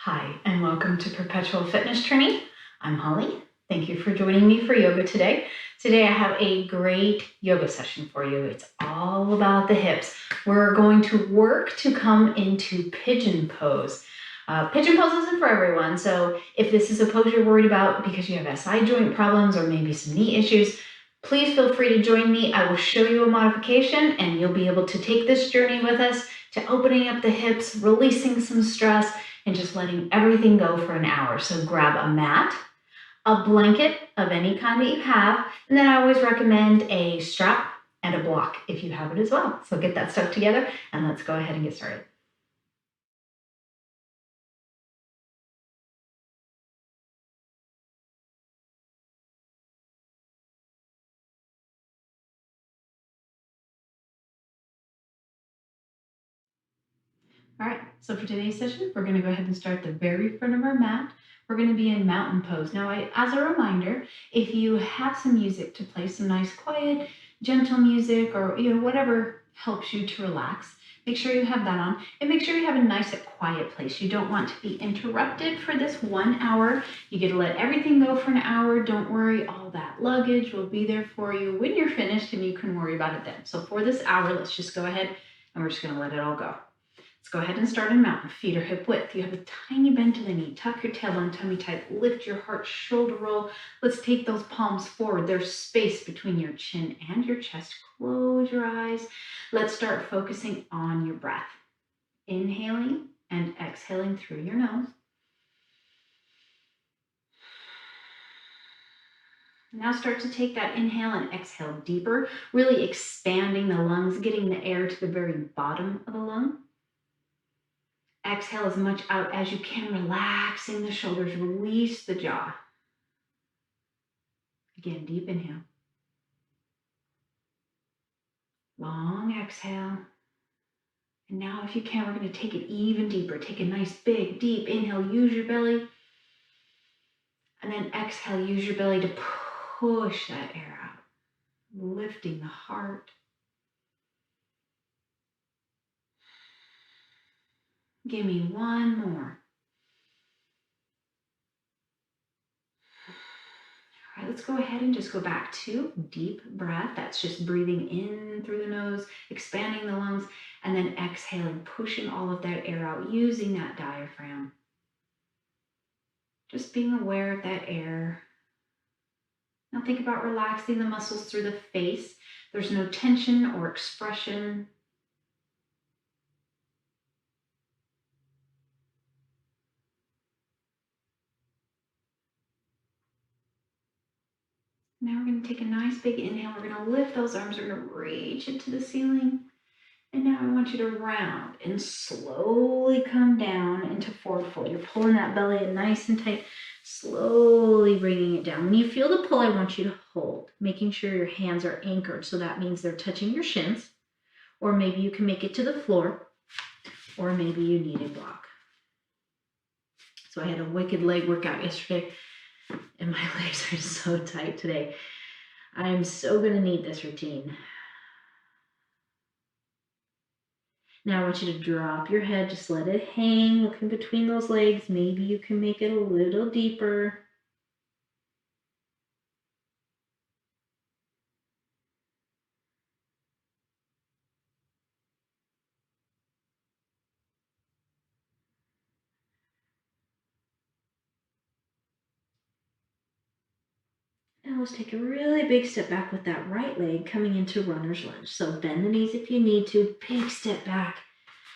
Hi, and welcome to Perpetual Fitness Training. I'm Holly. Thank you for joining me for yoga today. Today I have a great yoga session for you. It's all about the hips. We're going to work to come into Pigeon Pose. Pigeon Pose isn't for everyone, so if this is a pose you're worried about because you have SI joint problems or maybe some knee issues, please feel free to join me. I will show you a modification and you'll be able to take this journey with us to opening up the hips, releasing some stress, and just letting everything go for an hour. So grab a mat, a blanket of any kind that you have, and then I always recommend a strap and a block if you have it as well. So get that stuff together and let's go ahead and get started. All right, so for today's session, we're going to go ahead and start the very front of our mat. We're going to be in mountain pose. Now, as a reminder, if you have some music to play, some nice, quiet, gentle music, or whatever helps you to relax, make sure you have that on, and make sure you have a nice, quiet place. You don't want to be interrupted for this 1 hour. You get to let everything go for an hour. Don't worry, all that luggage will be there for you when you're finished, and you can worry about it then. So for this hour, let's just go ahead and we're just going to let it all go. Let's go ahead and start in mountain. Feet are hip width. You have a tiny bend to the knee. Tuck your tailbone, tummy tight. Lift your heart, shoulder roll. Let's take those palms forward. There's space between your chin and your chest. Close your eyes. Let's start focusing on your breath. Inhaling and exhaling through your nose. Now start to take that inhale and exhale deeper, really expanding the lungs, getting the air to the very bottom of the lung. Exhale as much out as you can, relaxing the shoulders, release the jaw. Again, deep inhale. Long exhale. And now if you can, we're going to take it even deeper. Take a nice big, deep inhale, use your belly. And then exhale, use your belly to push that air out, lifting the heart. Give me one more. All right, let's go ahead and just go back to deep breath. That's just breathing in through the nose, expanding the lungs, and then exhaling, pushing all of that air out, using that diaphragm. Just being aware of that air. Now think about relaxing the muscles through the face. There's no tension or expression. Now we're going to take a nice big inhale. We're going to lift those arms. We're going to reach into the ceiling. And now I want you to round and slowly come down into forward fold. You're pulling that belly in nice and tight, slowly bringing it down. When you feel the pull, I want you to hold, making sure your hands are anchored. So that means they're touching your shins, or maybe you can make it to the floor, or maybe you need a block. So I had a wicked leg workout yesterday, and my legs are so tight today. I'm so going to need this routine. Now I want you to drop your head, just let it hang, look in between those legs. Maybe you can make it a little deeper. Now let's take a really big step back with that right leg coming into runner's lunge. So bend the knees if you need to, big step back.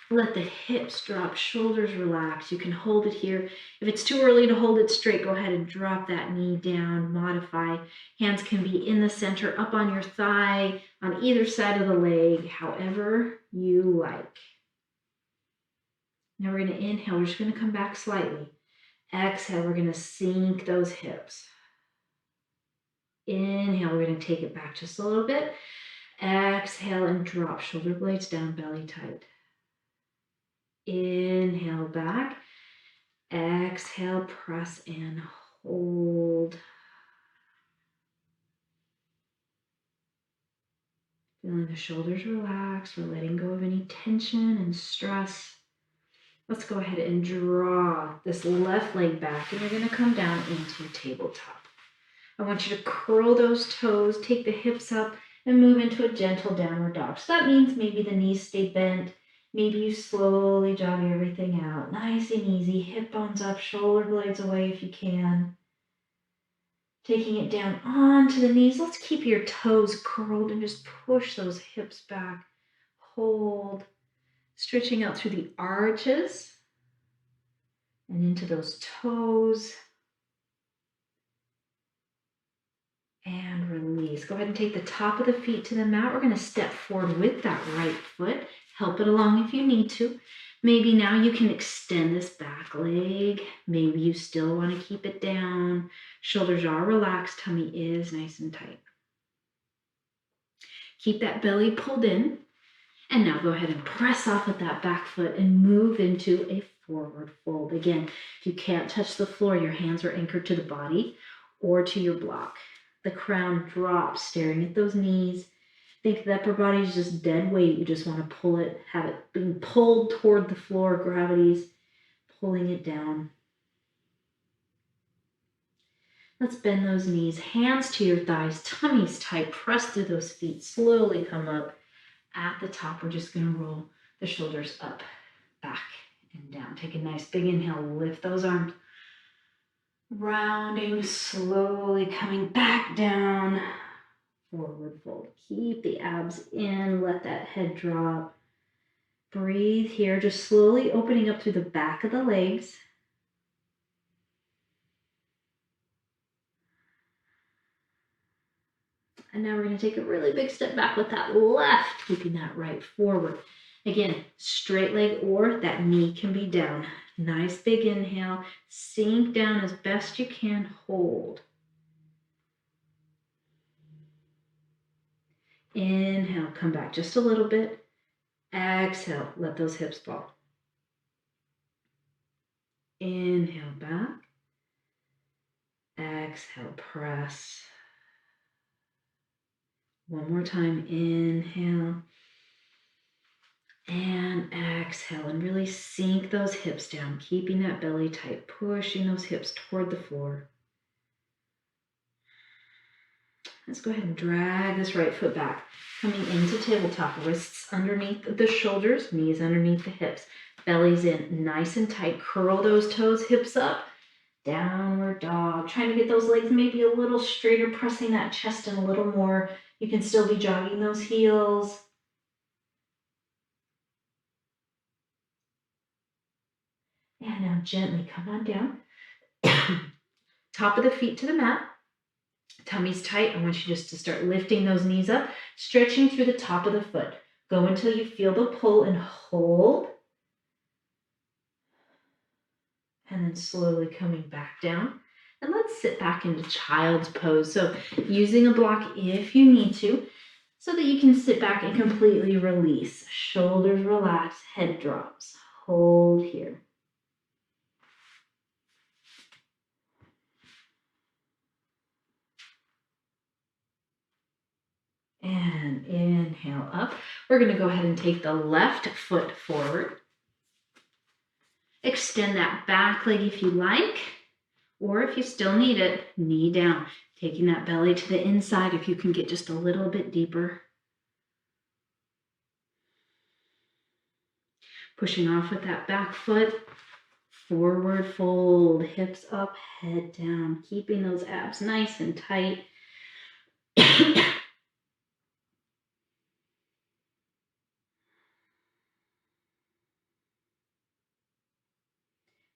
Let the hips drop, shoulders relax. You can hold it here. If it's too early to hold it straight, go ahead and drop that knee down, modify. Hands can be in the center, up on your thigh, on either side of the leg, however you like. Now we're going to inhale. We're just going to come back slightly. Exhale, we're going to sink those hips. Inhale, we're going to take it back just a little bit. Exhale and drop shoulder blades down, belly tight. Inhale back. Exhale, press and hold. Feeling the shoulders relax. We're letting go of any tension and stress. Let's go ahead and draw this left leg back, and you're going to come down into tabletop. I want you to curl those toes, take the hips up, and move into a gentle downward dog. So that means maybe the knees stay bent. Maybe you slowly jog everything out. Nice and easy. Hip bones up, shoulder blades away if you can. Taking it down onto the knees. Let's keep your toes curled and just push those hips back. Hold. Stretching out through the arches and into those toes. And release. Go ahead and take the top of the feet to the mat. We're going to step forward with that right foot. Help it along if you need to. Maybe now you can extend this back leg. Maybe you still want to keep it down. Shoulders are relaxed. Tummy is nice and tight. Keep that belly pulled in. And now go ahead and press off with that back foot and move into a forward fold. Again, if you can't touch the floor, your hands are anchored to the body or to your block. The crown drops, staring at those knees. Think the upper body is just dead weight. You just want to pull it, have it being pulled toward the floor. Gravity's pulling it down. Let's bend those knees, hands to your thighs, tummy's tight. Press through those feet. Slowly come up. At the top, we're just going to roll the shoulders up, back, and down. Take a nice big inhale. Lift those arms. Rounding, slowly coming back down. Forward fold. Keep the abs in. Let that head drop. Breathe here. Just slowly opening up through the back of the legs. And now we're going to take a really big step back with that left, keeping that right forward. Again, straight leg or that knee can be down. Nice big inhale. Sink down as best you can. Hold. Inhale, come back just a little bit. Exhale, let those hips fall. Inhale, back. Exhale, press. One more time, inhale. And exhale, and really sink those hips down, keeping that belly tight, pushing those hips toward the floor. Let's go ahead and drag this right foot back, coming into tabletop, wrists underneath the shoulders, knees underneath the hips, belly's in, nice and tight. Curl those toes, hips up, downward dog. Trying to get those legs maybe a little straighter, pressing that chest in a little more. You can still be jogging those heels. And now gently come on down. Top of the feet to the mat. Tummy's tight. I want you just to start lifting those knees up, stretching through the top of the foot. Go until you feel the pull and hold. And then slowly coming back down. And let's sit back into child's pose. So using a block if you need to, so that you can sit back and completely release. Shoulders relax, head drops. Hold here. And inhale up. We're going to go ahead and take the left foot forward. Extend that back leg if you like, or if you still need it, knee down. Taking that belly to the inside if you can get just a little bit deeper. Pushing off with that back foot. Forward fold, hips up, head down. Keeping those abs nice and tight.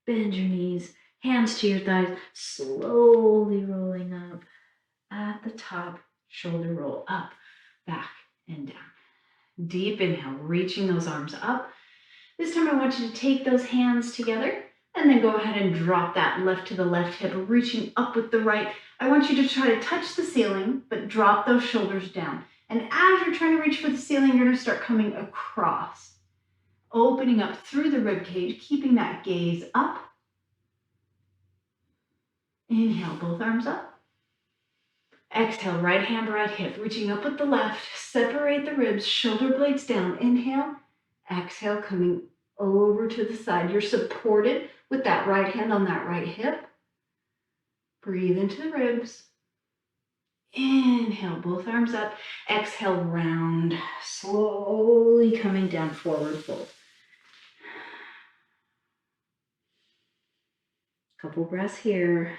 Bend your knees, hands to your thighs, slowly rolling up. At the top, shoulder roll up, back, and down. Deep inhale, reaching those arms up. This time I want you to take those hands together and then go ahead and drop that left to the left hip, reaching up with the right. I want you to try to touch the ceiling, but drop those shoulders down. And as you're trying to reach for the ceiling, you're going to start coming across. Opening up through the rib cage, keeping that gaze up. Inhale, both arms up. Exhale, right hand, right hip, reaching up with the left. Separate the ribs, shoulder blades down. Inhale, exhale, coming over to the side. You're supported with that right hand on that right hip. Breathe into the ribs. Inhale, both arms up. Exhale, round. Slowly coming down, forward fold. Couple breaths here.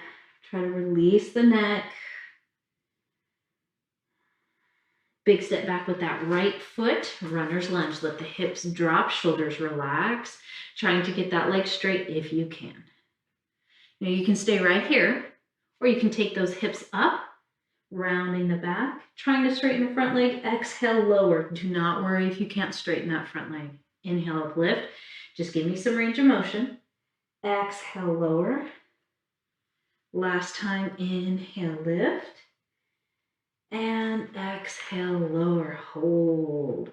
Try to release the neck. Big step back with that right foot. Runner's lunge. Let the hips drop, shoulders relax. Trying to get that leg straight if you can. Now you can stay right here, or you can take those hips up, rounding the back, trying to straighten the front leg. Exhale, lower. Do not worry if you can't straighten that front leg. Inhale, up, lift. Just give me some range of motion. Exhale, lower. Last time, inhale, lift. And exhale, lower, hold.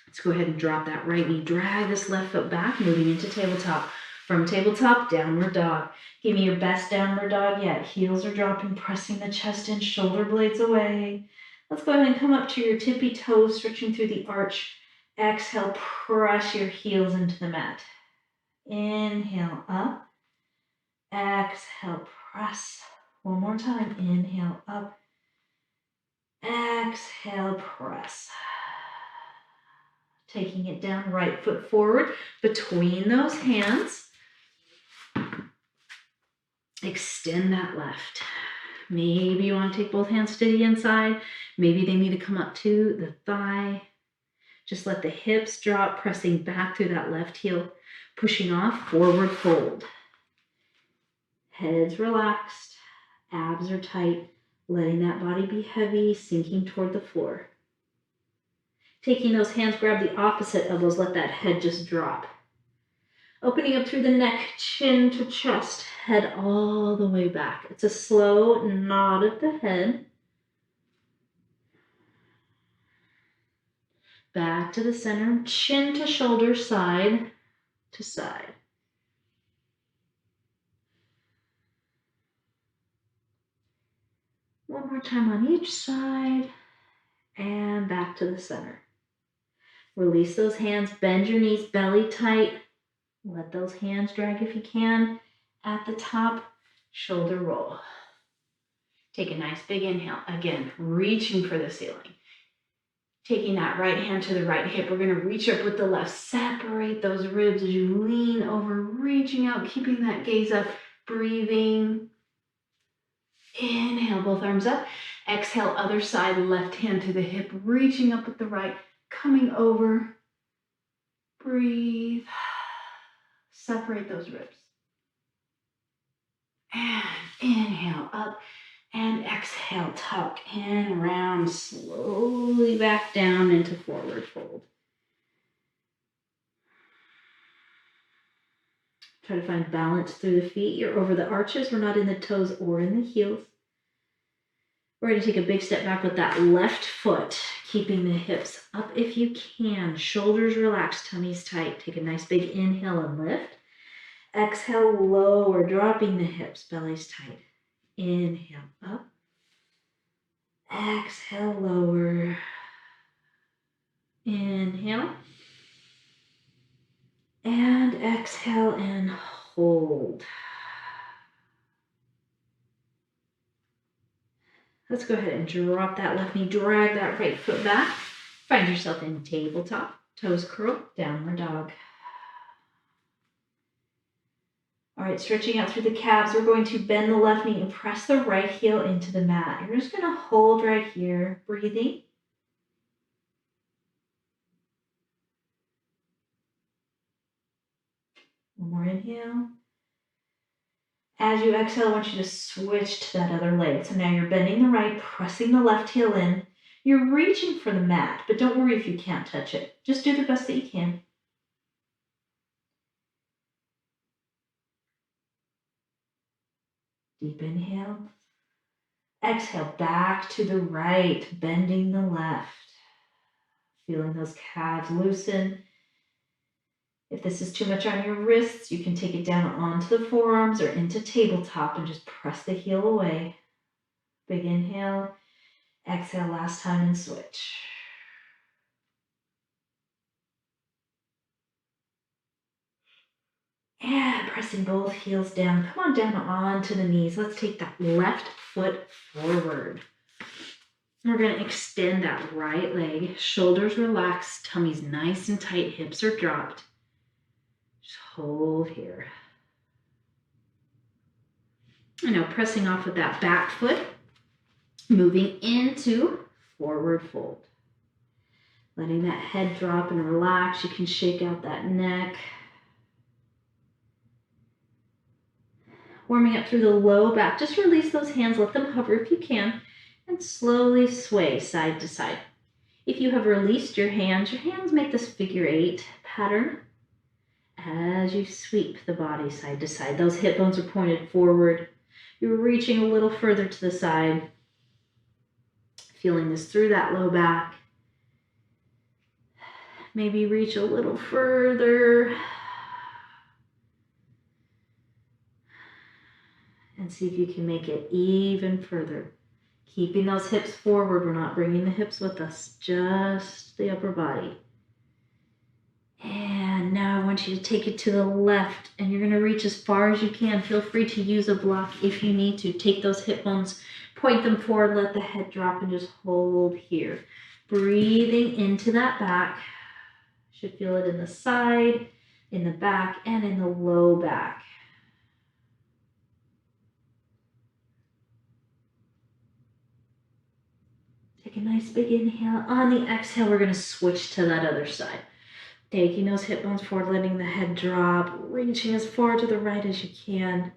Let's go ahead and drop that right knee. Drag this left foot back, moving into tabletop. From tabletop, downward dog. Give me your best downward dog yet. Heels are dropping, pressing the chest in, shoulder blades away. Let's go ahead and come up to your tippy toes, stretching through the arch. Exhale, press your heels into the mat. Inhale, up. Exhale, press. One more time. Inhale, up. Exhale, press. Taking it down, right foot forward between those hands. Extend that left. Maybe you want to take both hands to the inside. Maybe they need to come up to the thigh. Just let the hips drop, pressing back through that left heel, pushing off, forward fold. Head's relaxed, abs are tight, letting that body be heavy, sinking toward the floor. Taking those hands, grab the opposite elbows, let that head just drop. Opening up through the neck, chin to chest, head all the way back. It's a slow nod of the head. Back to the center, chin to shoulder, side to side. One more time on each side, and back to the center. Release those hands, bend your knees, belly tight. Let those hands drag if you can. At the top, shoulder roll. Take a nice big inhale. Again, reaching for the ceiling. Taking that right hand to the right hip, we're going to reach up with the left. Separate those ribs as you lean over, reaching out, keeping that gaze up, breathing. Inhale, both arms up. Exhale, other side, left hand to the hip, reaching up with the right, coming over. Breathe. Separate those ribs. And inhale, up. And exhale, tuck and round, slowly back down into forward fold. Try to find balance through the feet. You're over the arches. We're not in the toes or in the heels. We're going to take a big step back with that left foot, keeping the hips up if you can. Shoulders relaxed, tummies tight. Take a nice big inhale and lift. Exhale, lower, dropping the hips, belly's tight. Inhale, up. Exhale, lower. Inhale. And exhale and hold. Let's go ahead and drop that left knee, drag that right foot back. Find yourself in tabletop, toes curl, downward dog. All right, stretching out through the calves, we're going to bend the left knee and press the right heel into the mat. You're just going to hold right here, breathing. One more inhale. As you exhale, I want you to switch to that other leg. So now you're bending the right, pressing the left heel in. You're reaching for the mat, but don't worry if you can't touch it. Just do the best that you can. Deep inhale. Exhale, back to the right, bending the left. Feeling those calves loosen. If this is too much on your wrists, you can take it down onto the forearms or into tabletop and just press the heel away. Big inhale. Exhale, last time and switch. And pressing both heels down. Come on down onto the knees. Let's take that left foot forward. We're going to extend that right leg. Shoulders relaxed. Tummy's nice and tight. Hips are dropped. Just hold here. And now pressing off with that back foot. Moving into forward fold. Letting that head drop and relax. You can shake out that neck. Warming up through the low back. Just release those hands. Let them hover if you can. And slowly sway side to side. If you have released your hands make this figure 8 pattern as you sweep the body side to side. Those hip bones are pointed forward. You're reaching a little further to the side. Feeling this through that low back. Maybe reach a little further. And see if you can make it even further. Keeping those hips forward. We're not bringing the hips with us, just the upper body. And now I want you to take it to the left, and you're going to reach as far as you can. Feel free to use a block if you need to. Take those hip bones, point them forward, let the head drop, and just hold here. Breathing into that back. Should feel it in the side, in the back, and in the low back. Take a nice big inhale. On the exhale, we're going to switch to that other side. Taking those hip bones forward, letting the head drop, reaching as far to the right as you can.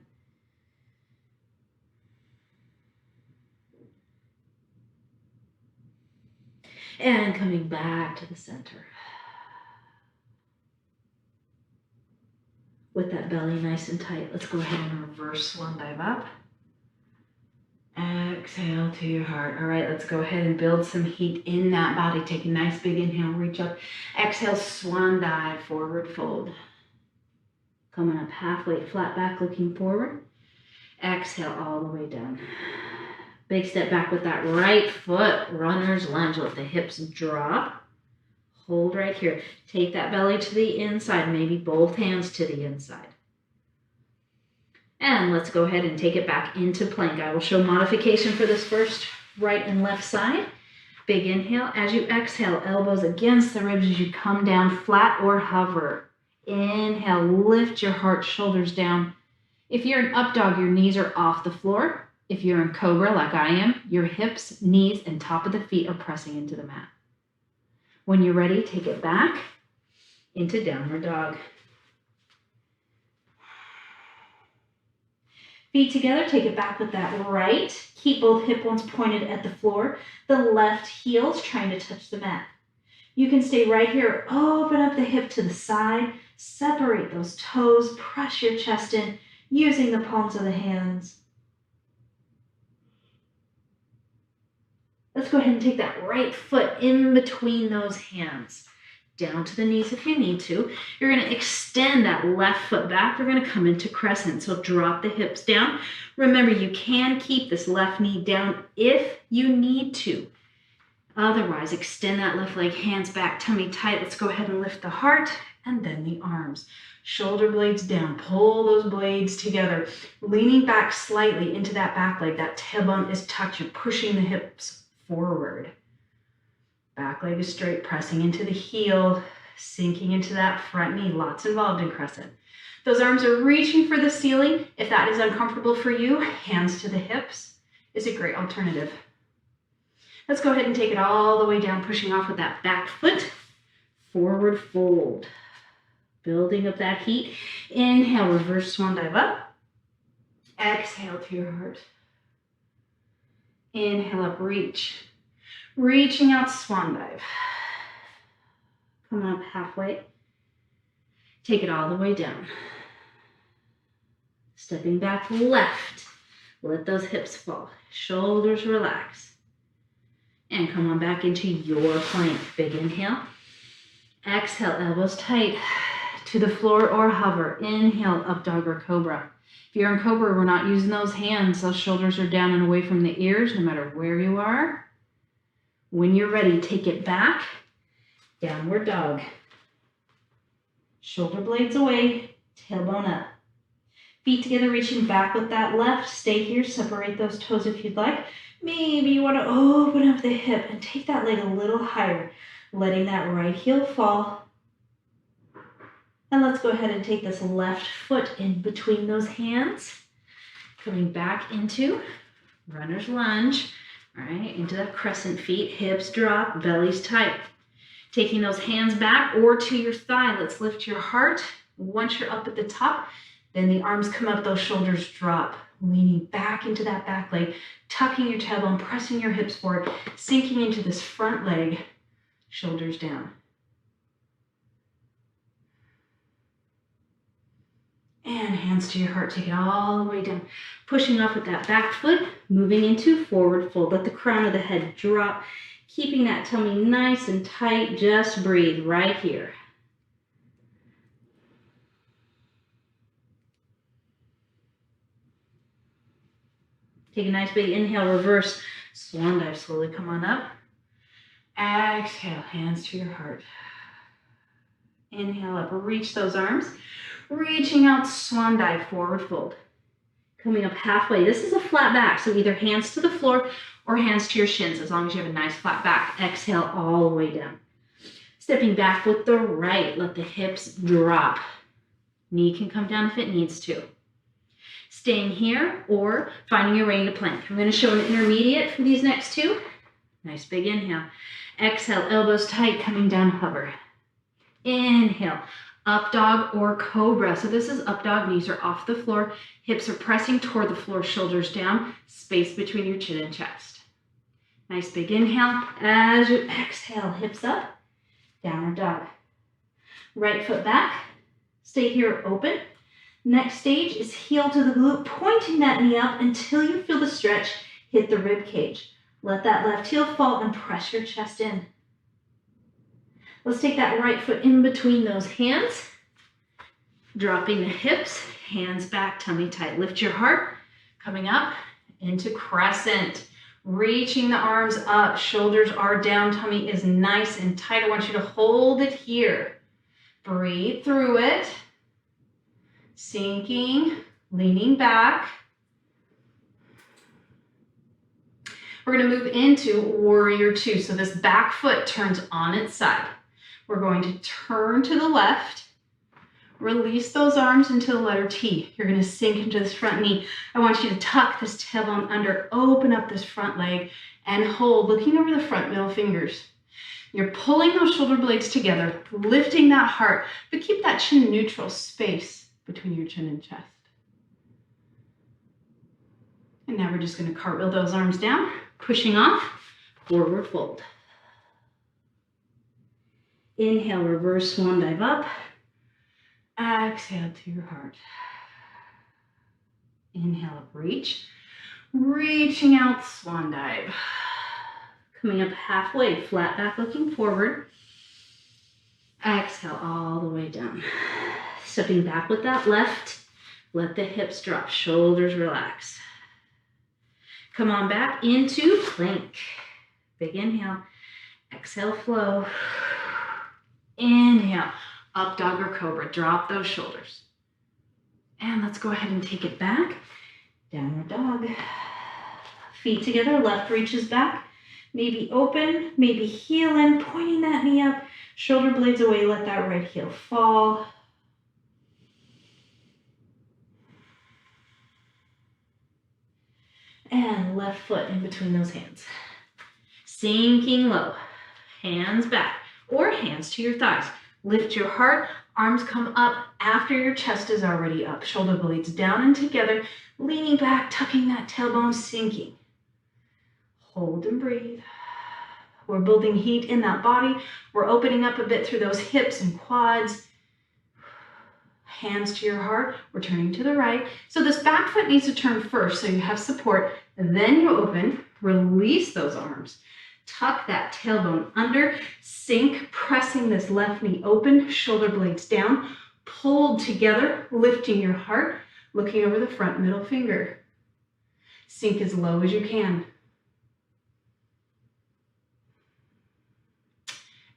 And coming back to the center. With that belly nice and tight, let's go ahead and reverse swan dive up. Exhale to your heart. All right, let's go ahead and build some heat in that body. Take a nice big inhale, reach up. Exhale, swan dive, forward fold. Coming up halfway, flat back, looking forward. Exhale all the way down. Big step back with that right foot. Runner's lunge. Let the hips drop. Hold right here. Take that belly to the inside, maybe both hands to the inside. And let's go ahead and take it back into plank. I will show modification for this first, right and left side. Big inhale. As you exhale, elbows against the ribs as you come down, flat or hover. Inhale, lift your heart, shoulders down. If you're in up dog, your knees are off the floor. If you're in cobra like I am, your hips, knees, and top of the feet are pressing into the mat. When you're ready, take it back into downward dog. Feet together, take it back with that right. Keep both hip bones pointed at the floor. The left heel's trying to touch the mat. You can stay right here. Open up the hip to the side. Separate those toes. Press your chest in using the palms of the hands. Let's go ahead and take that right foot in between those hands. Down to the knees if you need to. You're going to extend that left foot back. We're going to come into crescent. So drop the hips down. Remember, you can keep this left knee down if you need to. Otherwise, extend that left leg, hands back, tummy tight. Let's go ahead and lift the heart and then the arms. Shoulder blades down. Pull those blades together. Leaning back slightly into that back leg. That tailbone is tucked. You're pushing the hips forward. Back leg is straight, pressing into the heel, sinking into that front knee. Lots involved in crescent. Those arms are reaching for the ceiling. If that is uncomfortable for you, hands to the hips is a great alternative. Let's go ahead and take it all the way down, pushing off with that back foot. Forward fold. Building up that heat. Inhale, reverse swan dive up. Exhale to your heart. Inhale up, reach. Reaching out, swan dive. Coming up halfway. Take it all the way down. Stepping back left. Let those hips fall. Shoulders relax. And come on back into your plank. Big inhale. Exhale, elbows tight to the floor or hover. Inhale, up dog or cobra. If you're in cobra, we're not using those hands. Those shoulders are down and away from the ears, no matter where you are. When you're ready, take it back, downward dog. Shoulder blades away, tailbone up. Feet together, reaching back with that left. Stay here, separate those toes if you'd like. Maybe you want to open up the hip and take that leg a little higher, letting that right heel fall. And let's go ahead and take this left foot in between those hands. Coming back into runner's lunge, all right, into that crescent feet, hips drop, belly's tight. Taking those hands back or to your thigh, let's lift your heart. Once you're up at the top, then the arms come up, those shoulders drop, leaning back into that back leg, tucking your tailbone, pressing your hips forward, sinking into this front leg, shoulders down. And hands to your heart, take it all the way down. Pushing off with that back foot, moving into forward fold. Let the crown of the head drop, keeping that tummy nice and tight. Just breathe right here. Take a nice big inhale, reverse swan dive. Slowly come on up. Exhale, hands to your heart. Inhale up, reach those arms. Reaching out, swan dive, forward fold. Coming up halfway. This is a flat back, so either hands to the floor or hands to your shins, as long as you have a nice flat back. Exhale all the way down. Stepping back with the right, let the hips drop. Knee can come down if it needs to. Staying here or finding your way into plank. I'm going to show an intermediate for these next two. Nice big inhale. Exhale, elbows tight, coming down, hover. Inhale, up dog or cobra. So this is up dog, knees are off the floor, hips are pressing toward the floor, shoulders down, space between your chin and chest. Nice big inhale. As you exhale, hips up, downward dog. Right foot back, stay here open. Next stage is heel to the glute, pointing that knee up until you feel the stretch hit the rib cage. Let that left heel fall and press your chest in. Let's take that right foot in between those hands, dropping the hips, hands back, tummy tight. Lift your heart, coming up into crescent. Reaching the arms up, shoulders are down, tummy is nice and tight. I want you to hold it here. Breathe through it. Sinking, leaning back. We're going to move into warrior two. So this back foot turns on its side. We're going to turn to the left. Release those arms into the letter T. You're going to sink into this front knee. I want you to tuck this tailbone under, open up this front leg, and hold, looking over the front middle fingers. You're pulling those shoulder blades together, lifting that heart, but keep that chin neutral, space between your chin and chest. And now we're just going to cartwheel those arms down, pushing off, forward fold. Inhale, reverse swan dive up. Exhale to your heart. Inhale up, reach. Reaching out, swan dive. Coming up halfway, flat back looking forward. Exhale all the way down. Stepping back with that left. Let the hips drop, shoulders relax. Come on back into plank. Big inhale. Exhale, flow. Inhale, up dog or cobra. Drop those shoulders. And let's go ahead and take it back. Downward dog. Feet together, left reaches back. Maybe open, maybe heel in, pointing that knee up. Shoulder blades away, let that right heel fall. And left foot in between those hands. Sinking low, hands back or hands to your thighs. Lift your heart, arms come up after your chest is already up. Shoulder blades down and together, leaning back, tucking that tailbone, sinking. Hold and breathe. We're building heat in that body. We're opening up a bit through those hips and quads. Hands to your heart. We're turning to the right. So this back foot needs to turn first so you have support. And then you open, release those arms. Tuck that tailbone under, sink, pressing this left knee open, shoulder blades down, pulled together, lifting your heart, looking over the front middle finger. Sink as low as you can.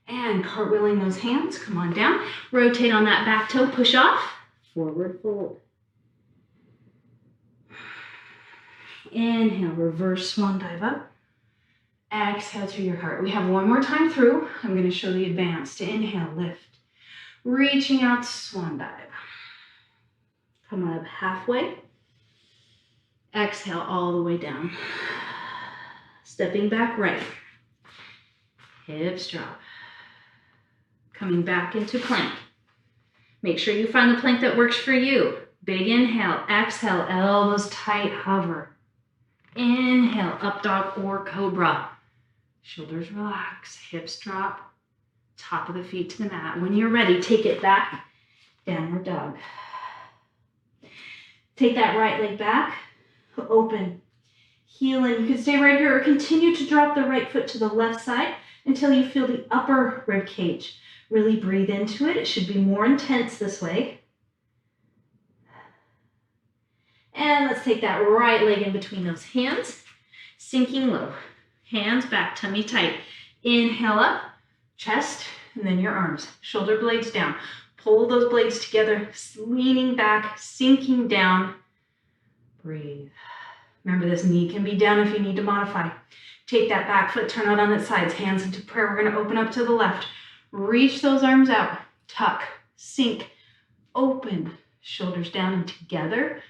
And cartwheeling those hands, come on down. Rotate on that back toe, push off, forward fold. Inhale, reverse swan dive up. Exhale to your heart. We have one more time through. I'm going to show the advanced. Inhale, lift. Reaching out, swan dive. Come on up halfway. Exhale all the way down. Stepping back right. Hips drop. Coming back into plank. Make sure you find the plank that works for you. Big inhale, exhale, elbows tight, hover. Inhale, up dog or cobra. Shoulders relax, hips drop, top of the feet to the mat. When you're ready, take it back, downward dog. Take that right leg back, open, heel in. You can stay right here or continue to drop the right foot to the left side until you feel the upper rib cage. Really breathe into it. It should be more intense this way. And let's take that right leg in between those hands, sinking low. Hands back, tummy tight. Inhale up, chest, and then your arms. Shoulder blades down. Pull those blades together, leaning back, sinking down. Breathe. Remember, this knee can be down if you need to modify. Take that back foot, turn it on its sides, hands into prayer. We're going to open up to the left. Reach those arms out. Tuck, sink, open. Shoulders down and together.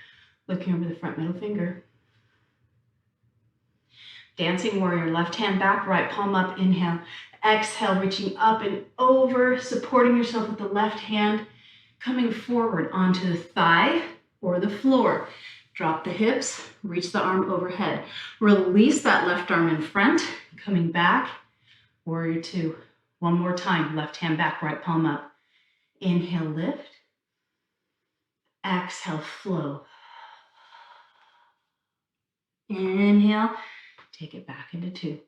Looking over the front middle finger. Dancing warrior, left hand back, right palm up, inhale. Exhale, reaching up and over, supporting yourself with the left hand, coming forward onto the thigh or the floor. Drop the hips, reach the arm overhead. Release that left arm in front, coming back, warrior two. One more time, left hand back, right palm up. Inhale, lift. Exhale, flow. Inhale. Take it back into two.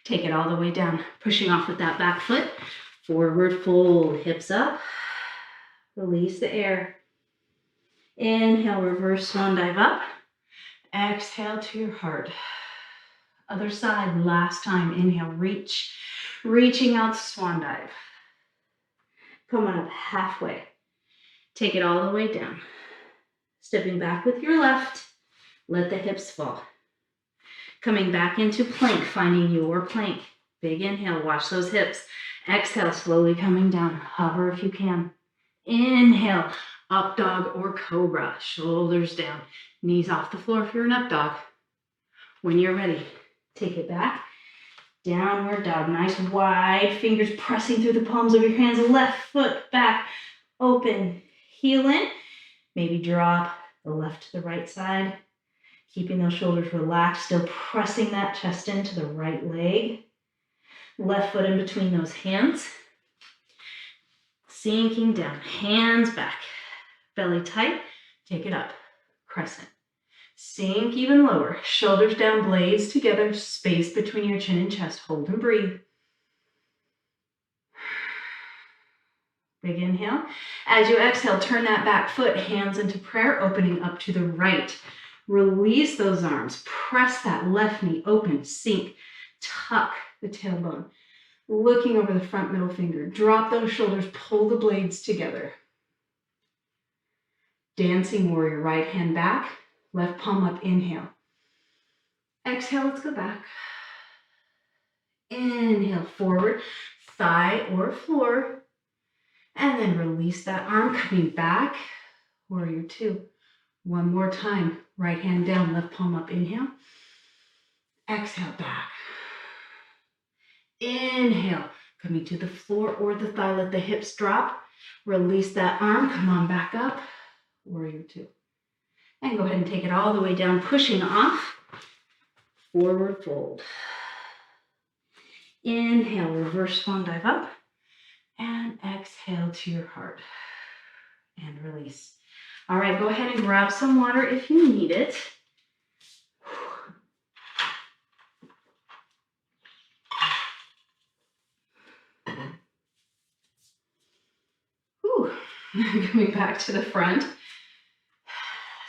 Take it all the way down, pushing off with that back foot. Forward fold, hips up. Release the air. Inhale, reverse swan dive up. Exhale to your heart. Other side, last time. Inhale, reach. Reaching out, swan dive. Come on up halfway. Take it all the way down. Stepping back with your left. Let the hips fall. Coming back into plank, finding your plank. Big inhale, watch those hips. Exhale, slowly coming down. Hover if you can. Inhale, up dog or cobra. Shoulders down, knees off the floor if you're an up dog. When you're ready, take it back. Downward dog, nice wide fingers pressing through the palms of your hands. Left foot back, open, heel in. Maybe drop the left to the right side. Keeping those shoulders relaxed, still pressing that chest into the right leg. Left foot in between those hands. Sinking down, hands back. Belly tight, take it up. Crescent. Sink even lower. Shoulders down, blades together. Space between your chin and chest. Hold and breathe. Big inhale. As you exhale, turn that back foot, hands into prayer, opening up to the right. Release those arms. Press that left knee open. Sink. Tuck the tailbone. Looking over the front middle finger. Drop those shoulders. Pull the blades together. Dancing warrior. Right hand back. Left palm up. Inhale. Exhale. Let's go back. Inhale. Forward. Thigh or floor. And then release that arm. Coming back. Warrior two. One more time. Right hand down, left palm up. Inhale. Exhale, back. Inhale. Coming to the floor or the thigh. Let the hips drop. Release that arm. Come on back up. Warrior two. And go ahead and take it all the way down, pushing off. Forward fold. Inhale, reverse swan dive up. And exhale to your heart. And release. All right, go ahead and grab some water if you need it. Whew. Coming back to the front.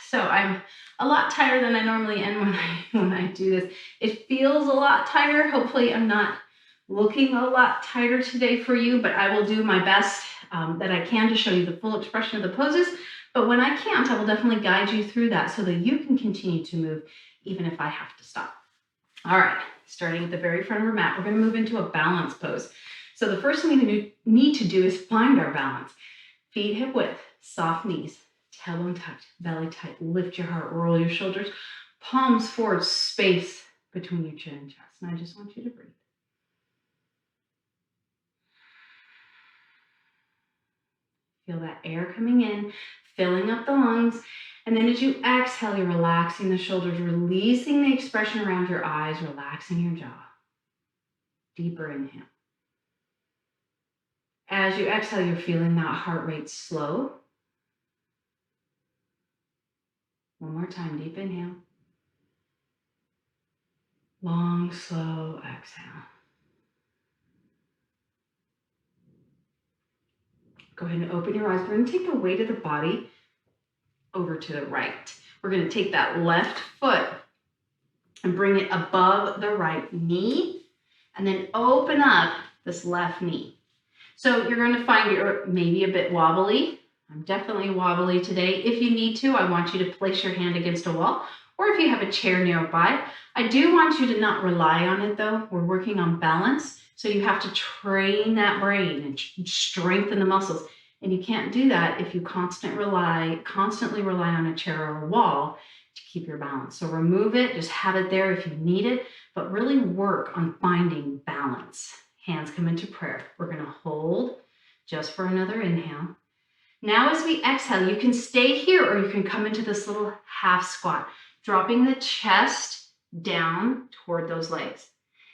So I'm a lot tighter than I normally am when I do this. It feels a lot tighter. Hopefully I'm not looking a lot tighter today for you, but I will do my best that I can to show you the full expression of the poses. But when I can't, I will definitely guide you through that so that you can continue to move even if I have to stop. All right, starting at the very front of our mat, we're going to move into a balance pose. So the first thing we need to do is find our balance. Feet hip width, soft knees, tailbone tucked, belly tight. Lift your heart, roll your shoulders, palms forward, space between your chin and chest. And I just want you to breathe. Feel that air coming in, filling up the lungs. And then as you exhale, you're relaxing the shoulders, releasing the expression around your eyes, relaxing your jaw. Deeper inhale. As you exhale, you're feeling that heart rate slow. One more time, deep inhale. Long, slow exhale. Go ahead and open your eyes. We're going to take the weight of the body over to the right. We're going to take that left foot and bring it above the right knee, and then open up this left knee. So you're going to find you're maybe a bit wobbly. I'm definitely wobbly today. If you need to, I want you to place your hand against a wall, or if you have a chair nearby. I do want you to not rely on it though. We're working on balance. So you have to train that brain and strengthen the muscles. And you can't do that if you constantly rely on a chair or a wall to keep your balance. So remove it, just have it there if you need it, but really work on finding balance. Hands come into prayer. We're going to hold just for another inhale. Now as we exhale, you can stay here or you can come into this little half squat, dropping the chest down toward those legs.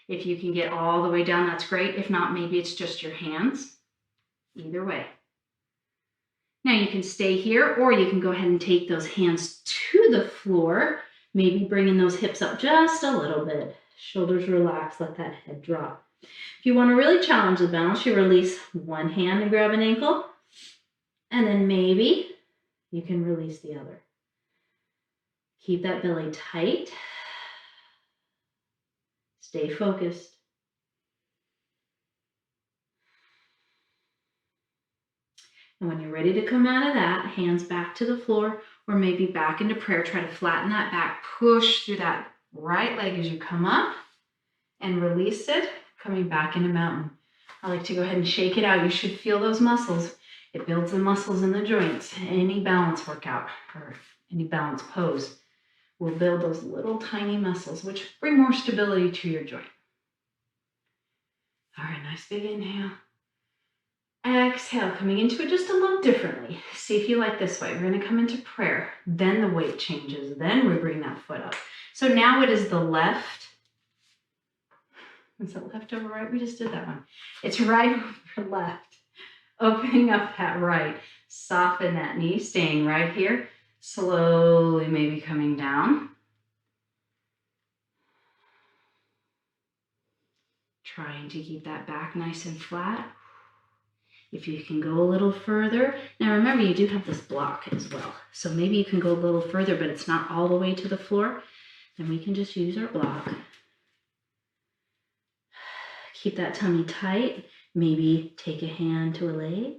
If you can get all the way down, that's great. If not, maybe it's just your hands. Either way. Now you can stay here or you can go ahead and take those hands to the floor, maybe bringing those hips up just a little bit. Shoulders relax, let that head drop. If you want to really challenge the balance, you release one hand and grab an ankle, and then maybe you can release the other. Keep that belly tight. Stay focused. And when you're ready to come out of that, hands back to the floor or maybe back into prayer. Try to flatten that back. Push through that right leg as you come up and release it, coming back into mountain. I like to go ahead and shake it out. You should feel those muscles. It builds the muscles in the joints. Any balance workout or any balance pose will build those little tiny muscles, which bring more stability to your joint. All right, nice big inhale. Exhale, coming into it just a little differently. See if you like this way. We're going to come into prayer. Then the weight changes. Then we bring that foot up. So now it is the left. Is it left over right? We just did that one. It's right over left. Opening up that right. Soften that knee, staying right here. Slowly maybe coming down. Trying to keep that back nice and flat. If you can go a little further. Now remember, you do have this block as well. So maybe you can go a little further, but it's not all the way to the floor. Then we can just use our block. Keep that tummy tight. Maybe take a hand to a leg.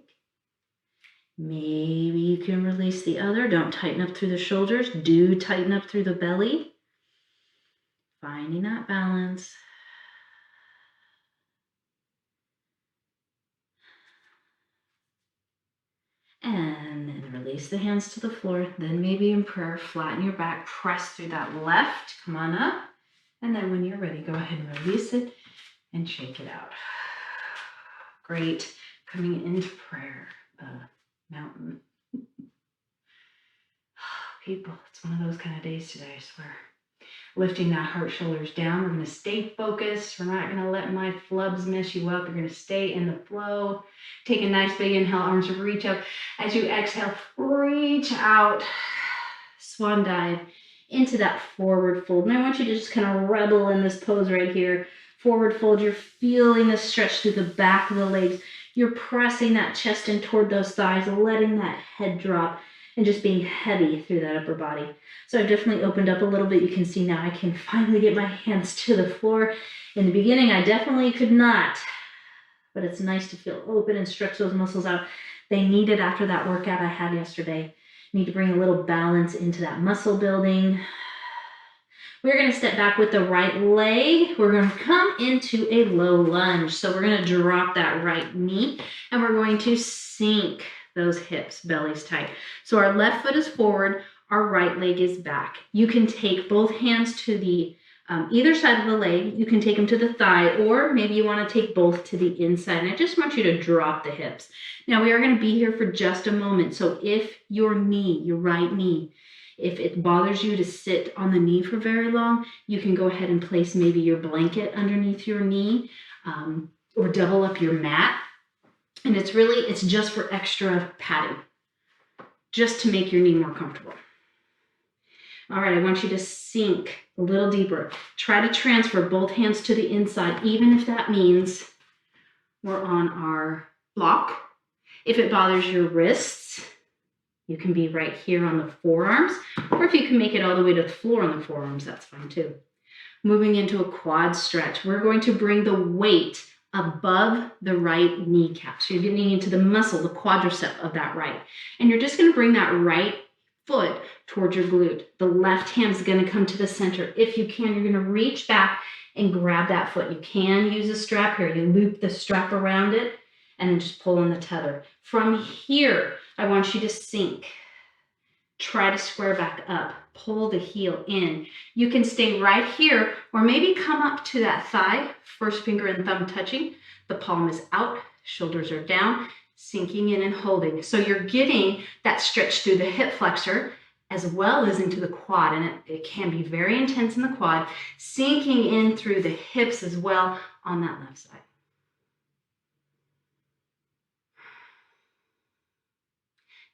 Maybe you can release the other. Don't tighten up through the shoulders. Do tighten up through the belly. Finding that balance. And then release the hands to the floor. Then maybe in prayer, flatten your back, press through that left. Come on up. And then when you're ready, go ahead and release it and shake it out. Great. Coming into prayer, mountain. People, it's one of those kind of days today, I swear. Lifting that heart, shoulders down. We're going to stay focused. We're not going to let my flubs mess you up. You're going to stay in the flow. Take a nice big inhale, arms reach up. As you exhale, reach out. Swan dive into that forward fold. And I want you to just kind of rebel in this pose right here. Forward fold, you're feeling the stretch through the back of the legs. You're pressing that chest in toward those thighs, letting that head drop and just being heavy through that upper body. So I've definitely opened up a little bit. You can see now I can finally get my hands to the floor. In the beginning, I definitely could not, but it's nice to feel open and stretch those muscles out. They need it after that workout I had yesterday. Need to bring a little balance into that muscle building. We're going to step back with the right leg. We're going to come into a low lunge. So we're going to drop that right knee and we're going to sink those hips, belly's tight. So our left foot is forward, our right leg is back. You can take both hands to the either side of the leg. You can take them to the thigh, or maybe you want to take both to the inside. And I just want you to drop the hips. Now we are going to be here for just a moment. So if your knee, your right knee, if it bothers you to sit on the knee for very long, you can go ahead and place maybe your blanket underneath your knee, or double up your mat. And it's just for extra padding, just to make your knee more comfortable. All right, I want you to sink a little deeper. Try to transfer both hands to the inside, even if that means we're on our block. If it bothers your wrists, you can be right here on the forearms, or if you can make it all the way to the floor on the forearms, that's fine too. Moving into a quad stretch, we're going to bring the weight above the right kneecap. So you're getting into the muscle, the quadricep of that right. And you're just going to bring that right foot towards your glute. The left hand is going to come to the center. If you can, you're going to reach back and grab that foot. You can use a strap here. You loop the strap around it and then just pull on the tether. From here, I want you to sink. Try to square back up. Pull the heel in. You can stay right here or maybe come up to that thigh, first finger and thumb touching. The palm is out, shoulders are down, sinking in and holding. So you're getting that stretch through the hip flexor as well as into the quad. And it can be very intense in the quad, sinking in through the hips as well on that left side.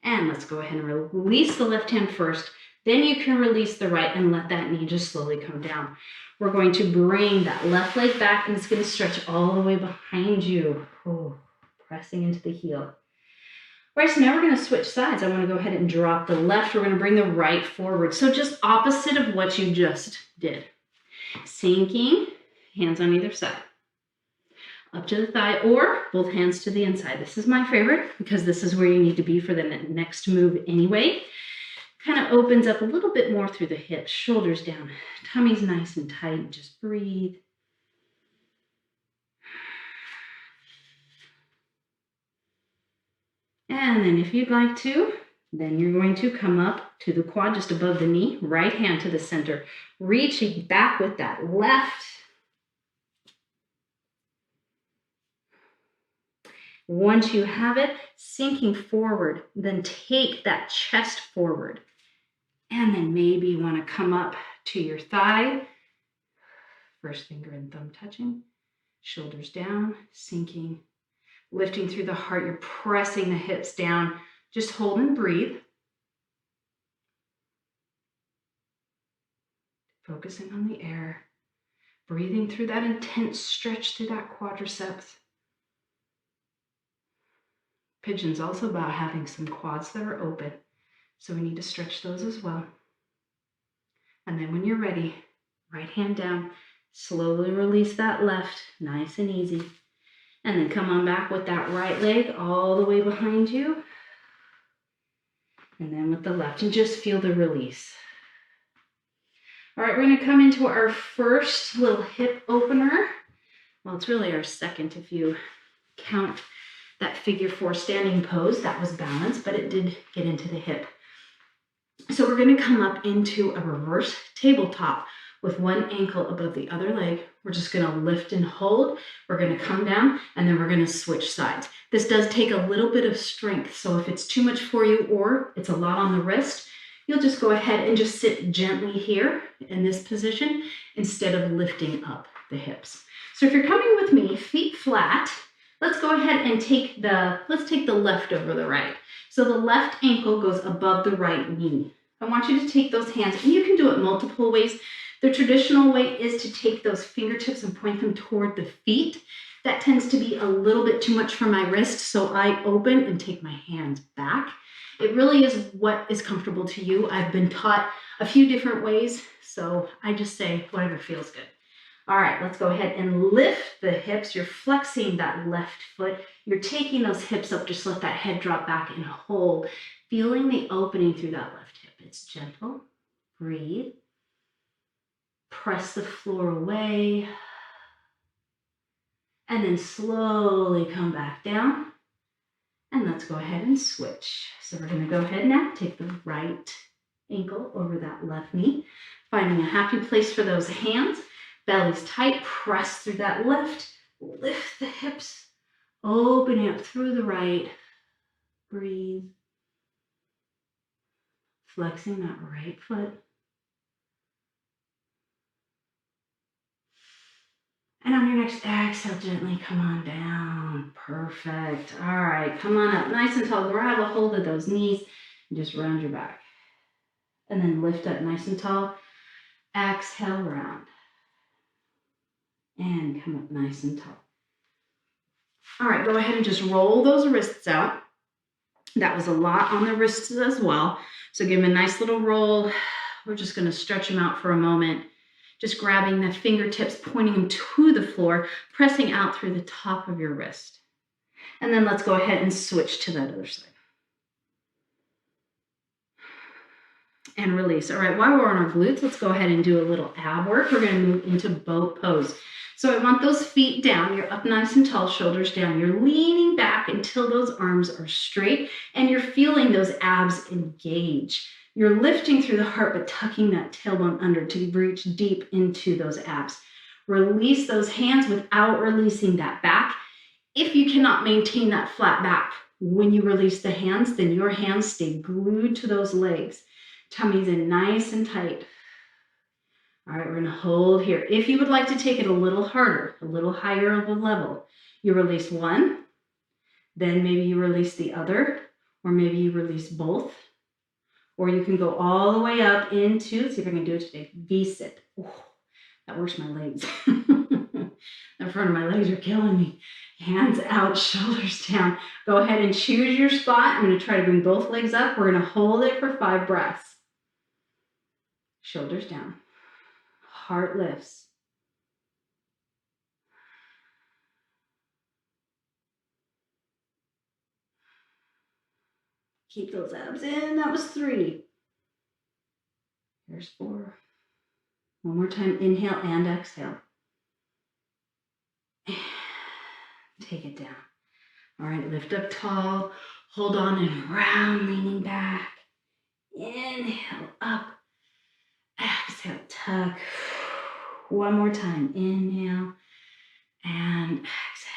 And let's go ahead and release the left hand first. Then you can release the right and let that knee just slowly come down. We're going to bring that left leg back and it's going to stretch all the way behind you. Oh, pressing into the heel. All right, so now we're going to switch sides. I want to go ahead and drop the left. We're going to bring the right forward. So just opposite of what you just did. Sinking, hands on either side. Up to the thigh or both hands to the inside. This is my favorite because this is where you need to be for the next move anyway. Kind of opens up a little bit more through the hips, shoulders down, tummy's nice and tight. Just breathe. And then if you'd like to, then you're going to come up to the quad just above the knee, right hand to the center, reaching back with that left. Once you have it, sinking forward, then take that chest forward. And then maybe you want to come up to your thigh. First finger and thumb touching. Shoulders down, sinking, lifting through the heart. You're pressing the hips down. Just hold and breathe. Focusing on the air. Breathing through that intense stretch through that quadriceps. Pigeon's also about having some quads that are open, so we need to stretch those as well. And then when you're ready, right hand down, slowly release that left, nice and easy. And then come on back with that right leg all the way behind you. And then with the left, and just feel the release. All right, we're going to come into our first little hip opener. Well, it's really our second if you count that figure 4 standing pose. That was balanced, but it did get into the hip. So we're going to come up into a reverse tabletop with one ankle above the other leg. We're just going to lift and hold. We're going to come down and then we're going to switch sides. This does take a little bit of strength. So if it's too much for you or it's a lot on the wrist, you'll just go ahead and just sit gently here in this position instead of lifting up the hips. So if you're coming with me, feet flat, let's go ahead and take the left over the right. So the left ankle goes above the right knee. I want you to take those hands, and you can do it multiple ways. The traditional way is to take those fingertips and point them toward the feet. That tends to be a little bit too much for my wrist, so I open and take my hands back. It really is what is comfortable to you. I've been taught a few different ways, so I just say whatever feels good. All right, let's go ahead and lift the hips. You're flexing that left foot. You're taking those hips up. Just let that head drop back and hold, feeling the opening through that left hip. It's gentle. Breathe. Press the floor away. And then slowly come back down. And let's go ahead and switch. So we're going to go ahead now, take the right ankle over that left knee, finding a happy place for those hands. Belly's tight, press through that left, lift the hips, open up through the right, breathe, flexing that right foot. And on your next exhale, gently come on down. Perfect. All right, come on up nice and tall. Grab a hold of those knees and just round your back. And then lift up nice and tall. Exhale, round. And come up nice and tall. All right, go ahead and just roll those wrists out. That was a lot on the wrists as well. So give them a nice little roll. We're just going to stretch them out for a moment. Just grabbing the fingertips, pointing them to the floor, pressing out through the top of your wrist. And then let's go ahead and switch to that other side. And release. All right, while we're on our glutes, let's go ahead and do a little ab work. We're going to move into boat pose. So I want those feet down. You're up nice and tall, shoulders down. You're leaning back until those arms are straight and you're feeling those abs engage. You're lifting through the heart, but tucking that tailbone under to reach deep into those abs. Release those hands without releasing that back. If you cannot maintain that flat back when you release the hands, then your hands stay glued to those legs. Tummy's in nice and tight. All right, we're going to hold here. If you would like to take it a little harder, a little higher of a level, you release one, then maybe you release the other, or maybe you release both. Or you can go all the way up into, let's see if I can do it today, V-sit. Oh, that works my legs. The front of my legs are killing me. Hands out, shoulders down. Go ahead and choose your spot. I'm going to try to bring both legs up. We're going to hold it for 5 breaths. Shoulders down. Heart lifts. Keep those abs in. That was 3. Here's 4. One more time. Inhale and exhale. Take it down. All right, lift up tall. Hold on and round, leaning back. Inhale, up. Exhale, tuck. One more time. Inhale and exhale.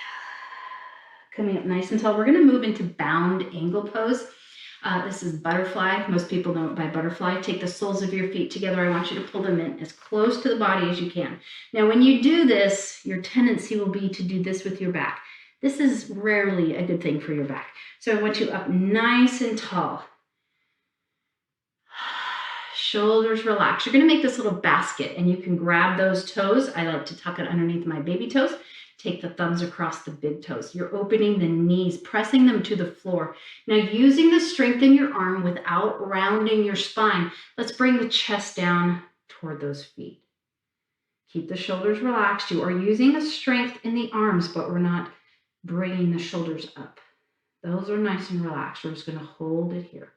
Coming up nice and tall. We're going to move into bound angle pose. This is butterfly. Most people know it by butterfly. Take the soles of your feet together. I want you to pull them in as close to the body as you can. Now, when you do this, your tendency will be to do this with your back. This is rarely a good thing for your back. So I want you up nice and tall. Shoulders relax. You're going to make this little basket and you can grab those toes. I like to tuck it underneath my baby toes. Take the thumbs across the big toes. You're opening the knees, pressing them to the floor. Now using the strength in your arm without rounding your spine, let's bring the chest down toward those feet. Keep the shoulders relaxed. You are using the strength in the arms, but we're not bringing the shoulders up. Those are nice and relaxed. We're just going to hold it here.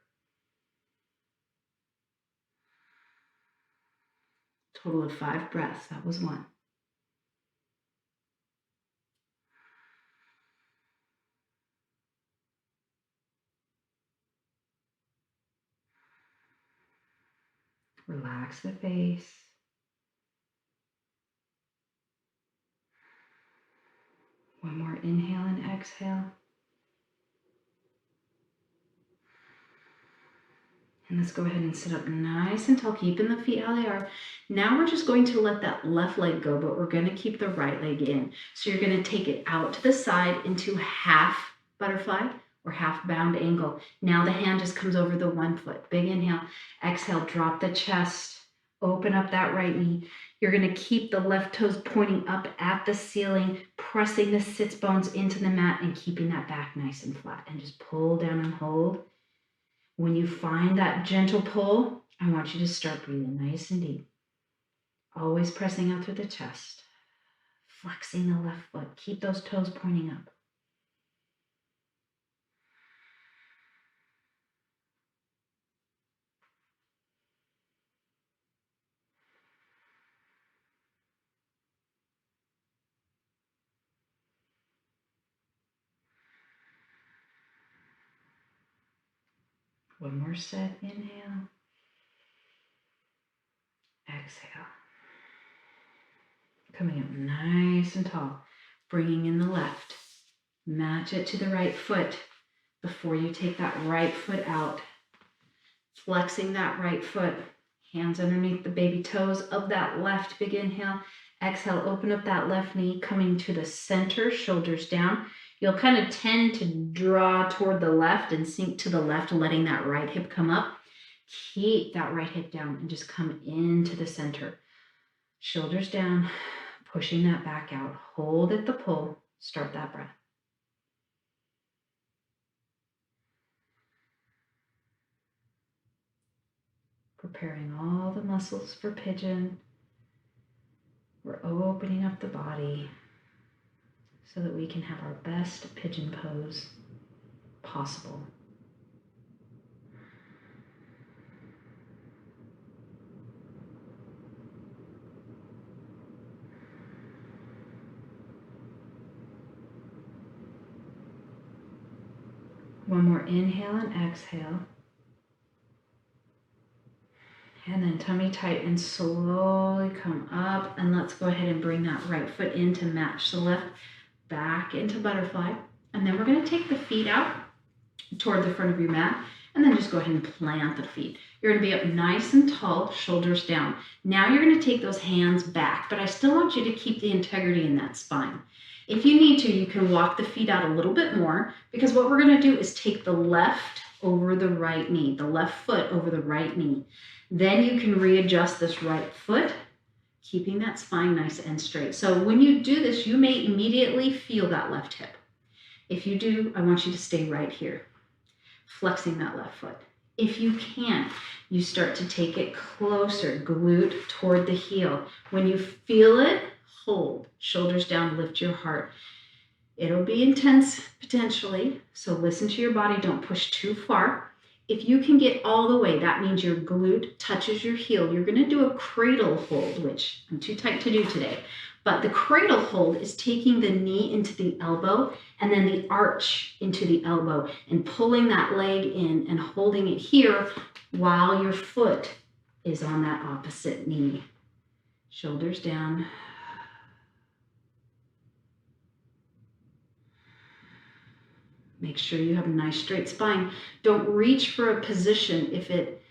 Total of 5 breaths. That was 1. Relax the face. One more inhale and exhale. And let's go ahead and sit up nice and tall, keeping the feet how they are. Now we're just going to let that left leg go, but we're going to keep the right leg in. So you're going to take it out to the side into half butterfly or half bound angle. Now the hand just comes over the 1 foot. Big inhale. Exhale, drop the chest. Open up that right knee. You're going to keep the left toes pointing up at the ceiling, pressing the sits bones into the mat and keeping that back nice and flat. And just pull down and hold. When you find that gentle pull, I want you to start breathing nice and deep. Always pressing out through the chest. Flexing the left foot. Keep those toes pointing up. One more set. Inhale. Exhale. Coming up nice and tall. Bringing in the left. Match it to the right foot before you take that right foot out. Flexing that right foot. Hands underneath the baby toes of that left. Big inhale. Exhale, open up that left knee, coming to the center, shoulders down. You'll kind of tend to draw toward the left and sink to the left, letting that right hip come up. Keep that right hip down and just come into the center. Shoulders down, pushing that back out. Hold at the pull. Start that breath. Preparing all the muscles for pigeon. We're opening up the body so that we can have our best pigeon pose possible. One more inhale and exhale. And then tummy tight and slowly come up. And let's go ahead and bring that right foot in to match the left, back into butterfly. And then we're going to take the feet out toward the front of your mat. And then just go ahead and plant the feet. You're going to be up nice and tall, shoulders down. Now you're going to take those hands back. But I still want you to keep the integrity in that spine. If you need to, you can walk the feet out a little bit more. Because what we're going to do is take the left over the right knee. The left foot over the right knee. Then you can readjust this right foot, keeping that spine nice and straight. So when you do this, you may immediately feel that left hip. If you do, I want you to stay right here, flexing that left foot. If you can, you start to take it closer, glute toward the heel. When you feel it, hold, shoulders down, lift your heart. It'll be intense potentially, so listen to your body, don't push too far. If you can get all the way, that means your glute touches your heel. You're going to do a cradle hold, which I'm too tight to do today. But the cradle hold is taking the knee into the elbow and then the arch into the elbow and pulling that leg in and holding it here while your foot is on that opposite knee. Shoulders down. Make sure you have a nice straight spine. Don't reach for a position if it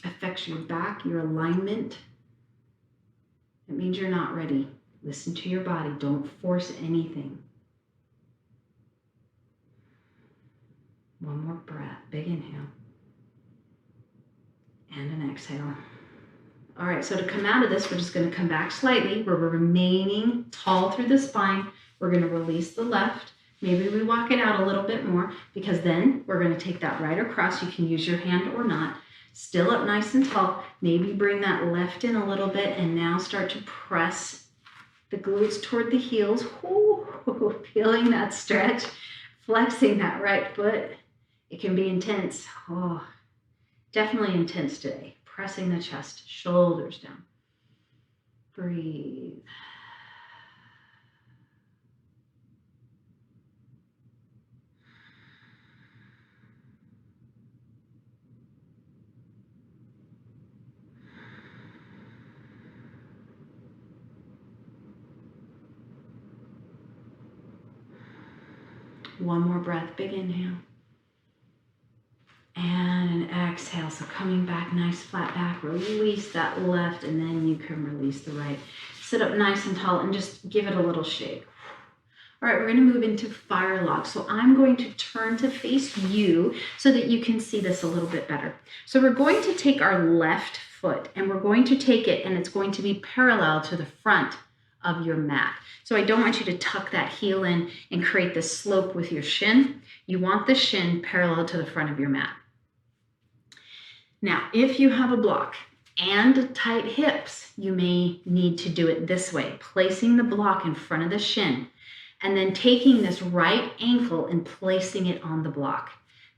affects your back, your alignment. It means you're not ready. Listen to your body. Don't force anything. One more breath. Big inhale. And an exhale. All right, so to come out of this, we're just going to come back slightly. We're remaining tall through the spine. We're going to release the left. Maybe we walk it out a little bit more because then we're going to take that right across. You can use your hand or not. Still up nice and tall. Maybe bring that left in a little bit and now start to press the glutes toward the heels. Ooh, feeling that stretch. Flexing that right foot. It can be intense. Oh, definitely intense today. Pressing the chest, shoulders down. Breathe. One more breath, big inhale. And an exhale. So coming back, nice flat back. Release that left and then you can release the right. Sit up nice and tall and just give it a little shake. All right, we're going to move into fire log. So I'm going to turn to face you so that you can see this a little bit better. So we're going to take our left foot and we're going to take it and it's going to be parallel to the front of your mat. So I don't want you to tuck that heel in and create this slope with your shin. You want the shin parallel to the front of your mat. Now, if you have a block and tight hips, you may need to do it this way, placing the block in front of the shin and then taking this right ankle and placing it on the block.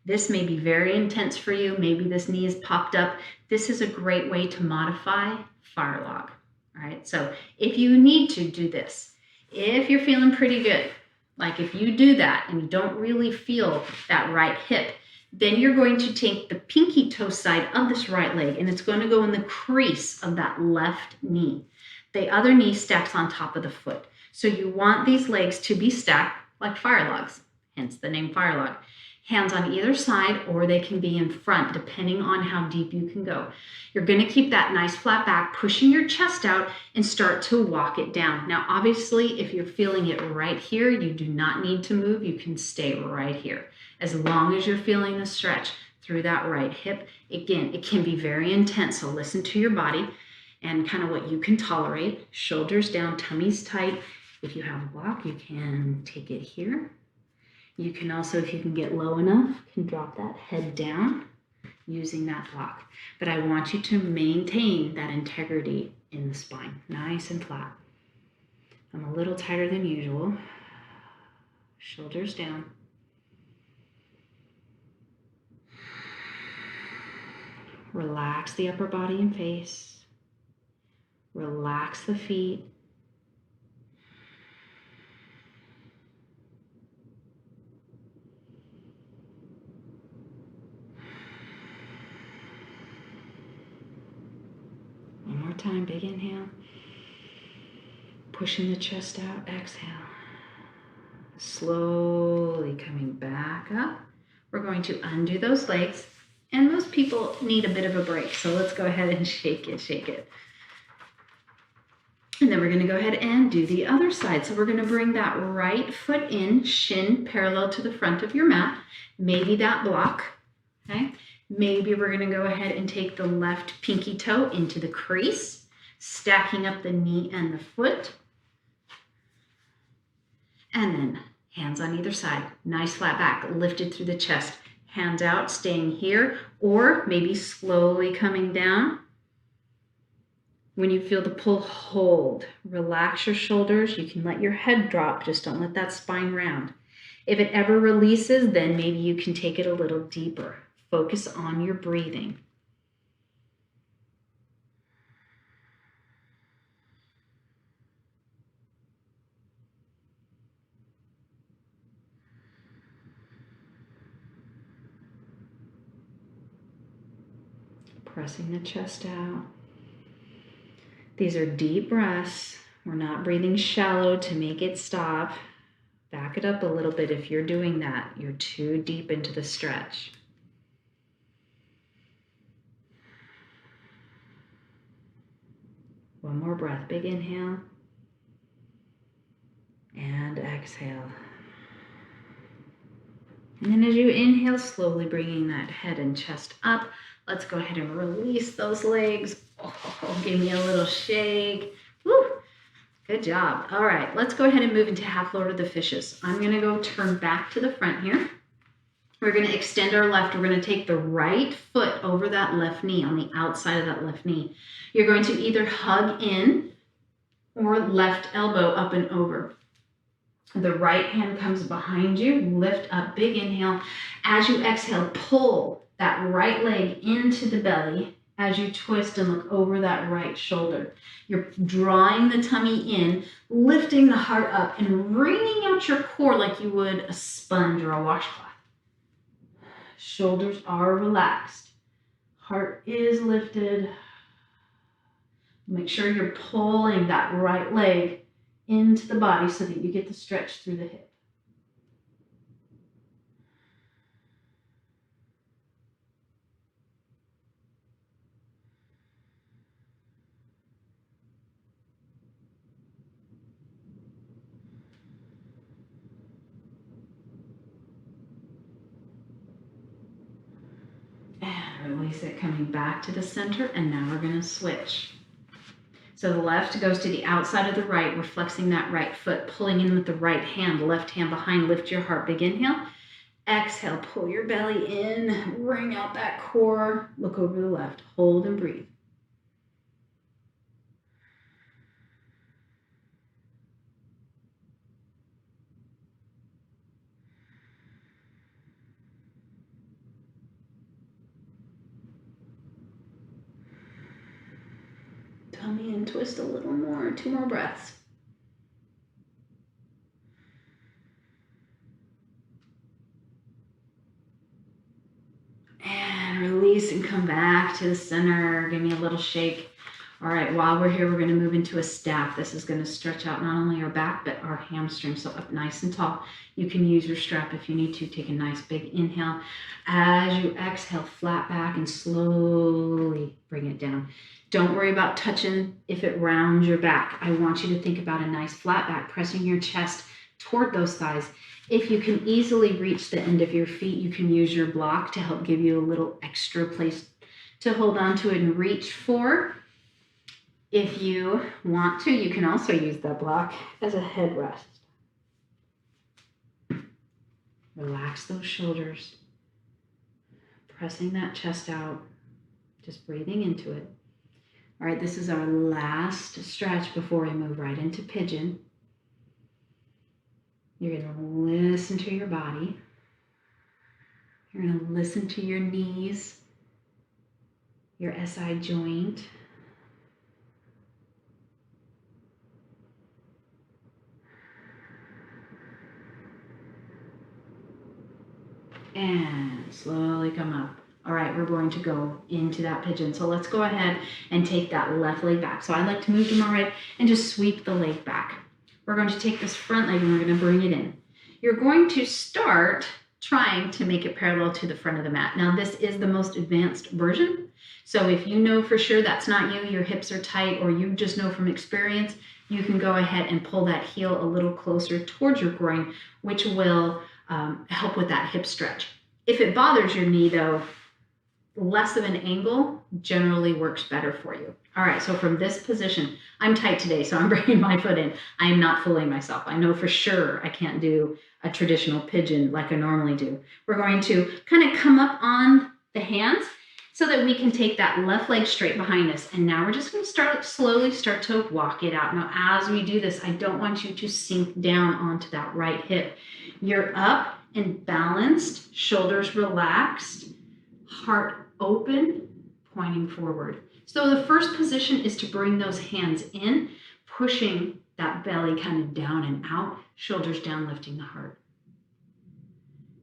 This may be very intense for you. Maybe this knee is popped up. This is a great way to modify fire log. All right, so if you need to do this, if you're feeling pretty good, like if you do that and you don't really feel that right hip, Then you're going to take the pinky toe side of this right leg and it's going to go in the crease of that left knee. The other knee stacks on top of the foot. So you want these legs to be stacked like fire logs, hence the name fire log. Hands on either side, or they can be in front, depending on how deep you can go. You're going to keep that nice flat back, pushing your chest out and start to walk it down. Now, obviously, if you're feeling it right here, you do not need to move. You can stay right here. As long as you're feeling the stretch through that right hip. Again, it can be very intense, so listen to your body and kind of what you can tolerate. Shoulders down, tummies tight. If you have a block, you can take it here. You can also, if you can get low enough, can drop that head down using that block. But I want you to maintain that integrity in the spine, nice and flat. I'm a little tighter than usual. Shoulders down. Relax the upper body and face. Relax the feet. One more time, big inhale. Pushing the chest out, exhale. Slowly coming back up. We're going to undo those legs. And most people need a bit of a break, so let's go ahead and shake it, shake it. And then we're going to go ahead and do the other side. So we're going to bring that right foot in, shin parallel to the front of your mat. Maybe that block, okay? Maybe we're going to go ahead and take the left pinky toe into the crease, stacking up the knee and the foot. And then hands on either side, nice flat back, lifted through the chest. Hands out, staying here, or maybe slowly coming down. When you feel the pull, hold. Relax your shoulders. You can let your head drop. Just don't let that spine round. If it ever releases, then maybe you can take it a little deeper. Focus on your breathing. Pressing the chest out. These are deep breaths. We're not breathing shallow to make it stop. Back it up a little bit if you're doing that. You're too deep into the stretch. One more breath. Big inhale. And exhale. And then as you inhale, slowly bringing that head and chest up. Let's go ahead and release those legs. Oh, give me a little shake. Woo. Good job. All right, let's go ahead and move into half Lord of the Fishes. I'm going to go turn back to the front here. We're going to extend our left. We're going to take the right foot over that left knee, on the outside of that left knee. You're going to either hug in or left elbow up and over. The right hand comes behind you. Lift up, big inhale. As you exhale, pull that right leg into the belly as you twist and look over that right shoulder. You're drawing the tummy in, lifting the heart up, and wringing out your core like you would a sponge or a washcloth. Shoulders are relaxed. Heart is lifted. Make sure you're pulling that right leg into the body so that you get the stretch through the hip. And release it, coming back to the center, and now we're going to switch. So the left goes to the outside of the right. We're flexing that right foot, pulling in with the right hand, left hand behind, lift your heart, big inhale. Exhale, pull your belly in, wring out that core, look over the left, hold and breathe. Tummy and twist a little more, 2 more breaths. release and come back to the center. Give me a little shake. All right, while we're here, we're going to move into a staff. This is going to stretch out not only our back, but our hamstrings. So up nice and tall. You can use your strap if you need to. Take a nice big inhale. As you exhale, flat back and slowly bring it down. Don't worry about touching if it rounds your back. I want you to think about a nice flat back, pressing your chest toward those thighs. If you can easily reach the end of your feet, you can use your block to help give you a little extra place to hold on to and reach for. If you want to, you can also use that block as a headrest. Relax those shoulders, pressing that chest out, just breathing into it. All right, this is our last stretch before we move right into pigeon. You're going to listen to your body. You're going to listen to your knees, your SI joint. And slowly come up. All right, we're going to go into that pigeon. So let's go ahead and take that left leg back. So I like to move to my right and just sweep the leg back. We're going to take this front leg and we're going to bring it in. You're going to start trying to make it parallel to the front of the mat. Now this is the most advanced version. So if you know for sure that's not you, your hips are tight, or you just know from experience, you can go ahead and pull that heel a little closer towards your groin, which will help with that hip stretch. If it bothers your knee though, less of an angle generally works better for you. All right, so from this position, I'm tight today, so I'm bringing my foot in. I am not fooling myself. I know for sure I can't do a traditional pigeon like I normally do. We're going to kind of come up on the hands so that we can take that left leg straight behind us. And now we're just going to slowly start to walk it out. Now, as we do this, I don't want you to sink down onto that right hip. You're up and balanced, shoulders relaxed, heart open, pointing forward. So the first position is to bring those hands in, pushing that belly kind of down and out, shoulders down, lifting the heart.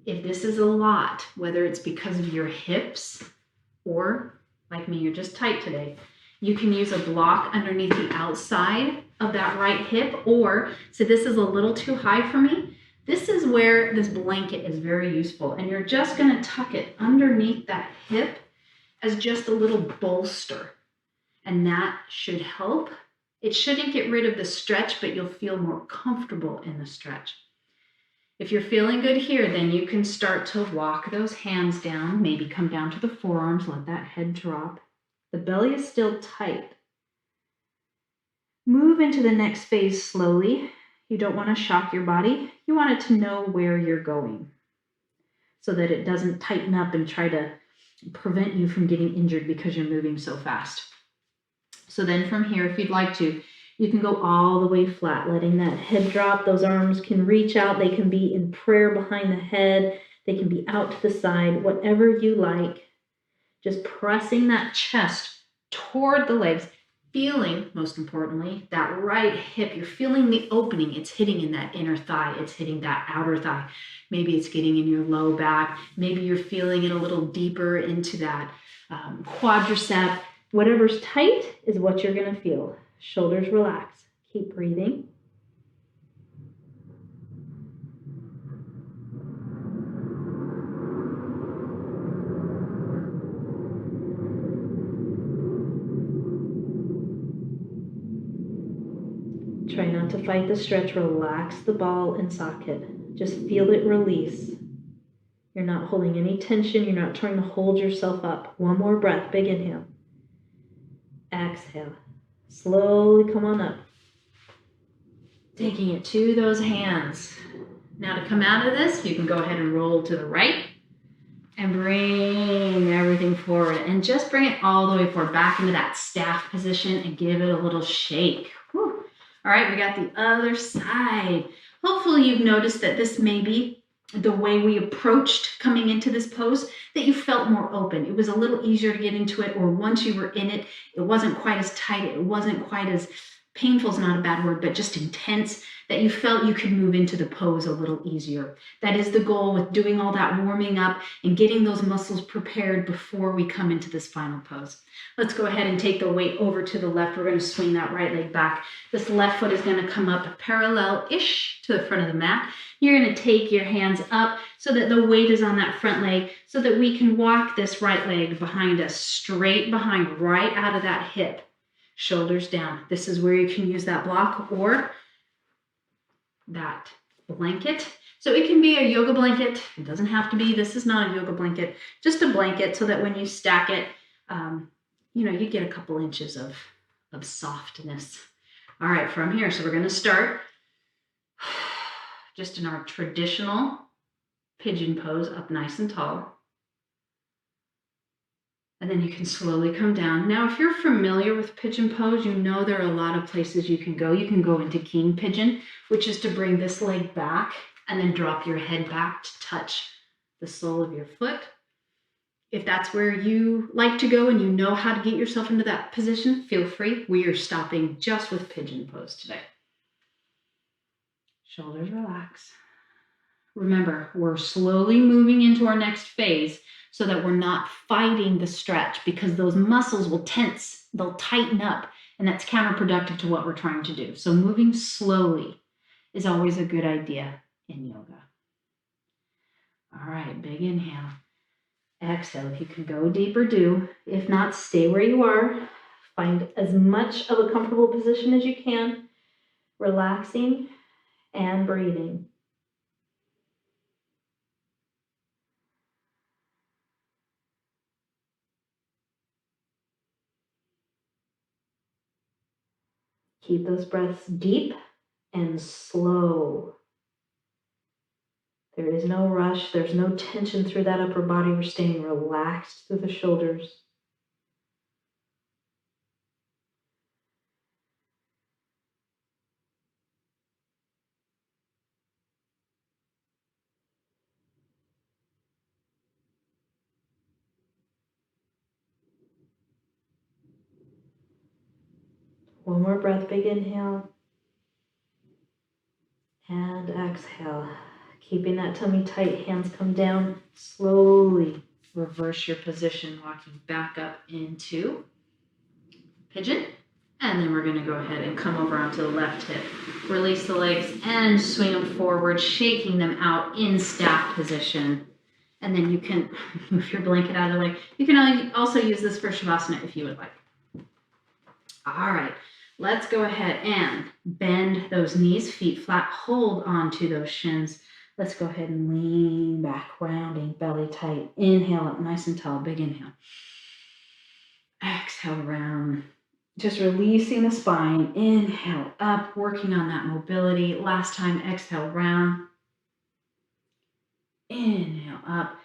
If this is a lot, whether it's because of your hips or like me, you're just tight today, you can use a block underneath the outside of that right hip, or so this is a little too high for me. This is where this blanket is very useful, and you're just going to tuck it underneath that hip as just a little bolster, and that should help. It shouldn't get rid of the stretch, but you'll feel more comfortable in the stretch. If you're feeling good here, then you can start to walk those hands down, maybe come down to the forearms, let that head drop. The belly is still tight. Move into the next phase slowly. You don't want to shock your body. You want it to know where you're going so that it doesn't tighten up and try to prevent you from getting injured because you're moving so fast. So then from here, if you'd like to, you can go all the way flat, letting that head drop. Those arms can reach out. They can be in prayer behind the head. They can be out to the side, whatever you like. Just pressing that chest toward the legs. Feeling, most importantly, that right hip. You're feeling the opening. It's hitting in that inner thigh. It's hitting that outer thigh. Maybe it's getting in your low back. Maybe you're feeling it a little deeper into that quadricep. Whatever's tight is what you're going to feel. Shoulders relax. Keep breathing. Try not to fight the stretch. Relax the ball and socket. Just feel it release. You're not holding any tension. You're not trying to hold yourself up. One more breath. Big inhale. Exhale. Slowly come on up. Taking it to those hands. Now to come out of this, you can go ahead and roll to the right and bring everything forward. And just bring it all the way forward, back into that staff position, and give it a little shake. Whew. All right, we got the other side. Hopefully you've noticed that this may be the way we approached coming into this pose, that you felt more open. It was a little easier to get into it, or once you were in it, it wasn't quite as tight. It wasn't quite as painful is not a bad word, but just intense, that you felt you could move into the pose a little easier. That is the goal with doing all that warming up and getting those muscles prepared before we come into this final pose. Let's go ahead and take the weight over to the left. We're going to swing that right leg back. This left foot is going to come up parallel-ish to the front of the mat. You're going to take your hands up so that the weight is on that front leg so that we can walk this right leg behind us, straight behind, right out of that hip. Shoulders down. This is where you can use that block or that blanket. So it can be a yoga blanket. It doesn't have to be. This is not a yoga blanket. Just a blanket so that when you stack it, you get a couple inches of softness. All right, from here, so we're going to start just in our traditional pigeon pose, up nice and tall. And then you can slowly come down. Now, if you're familiar with pigeon pose, you know there are a lot of places you can go. You can go into king pigeon, which is to bring this leg back and then drop your head back to touch the sole of your foot. If that's where you like to go and you know how to get yourself into that position, feel free. We are stopping just with pigeon pose today. Shoulders relax. Remember, we're slowly moving into our next phase so that we're not fighting the stretch because those muscles will tense, they'll tighten up, and that's counterproductive to what we're trying to do. So moving slowly is always a good idea in yoga. All right, big inhale. Exhale. If you can go deeper, do. If not, stay where you are. Find as much of a comfortable position as you can, relaxing and breathing. Keep those breaths deep and slow. There is no rush. There's no tension through that upper body. We're staying relaxed through the shoulders. One more breath, big inhale. And exhale. Keeping that tummy tight, hands come down. Slowly reverse your position, walking back up into pigeon. And then we're going to go ahead and come over onto the left hip. Release the legs and swing them forward, shaking them out in staff position. And then you can move your blanket out of the way. You can also use this for Shavasana if you would like. All right, let's go ahead and bend those knees, feet flat, hold onto those shins. Let's go ahead and lean back, rounding, belly tight. Inhale up nice and tall, big inhale. Exhale, round. Just releasing the spine. Inhale up, working on that mobility. Last time, exhale, round. Inhale up.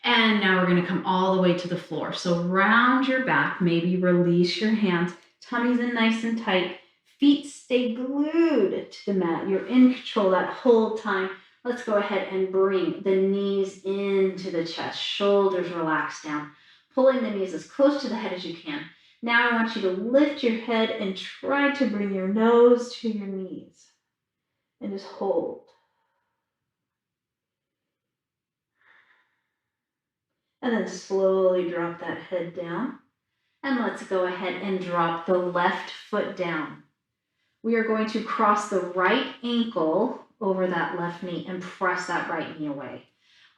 And now we're going to come all the way to the floor. So round your back, maybe release your hands. Tummy's in nice and tight. Feet stay glued to the mat. You're in control that whole time. Let's go ahead and bring the knees into the chest. Shoulders relaxed down. Pulling the knees as close to the head as you can. Now I want you to lift your head and try to bring your nose to your knees. And just hold. And then slowly drop that head down. And let's go ahead and drop the left foot down. We are going to cross the right ankle over that left knee and press that right knee away.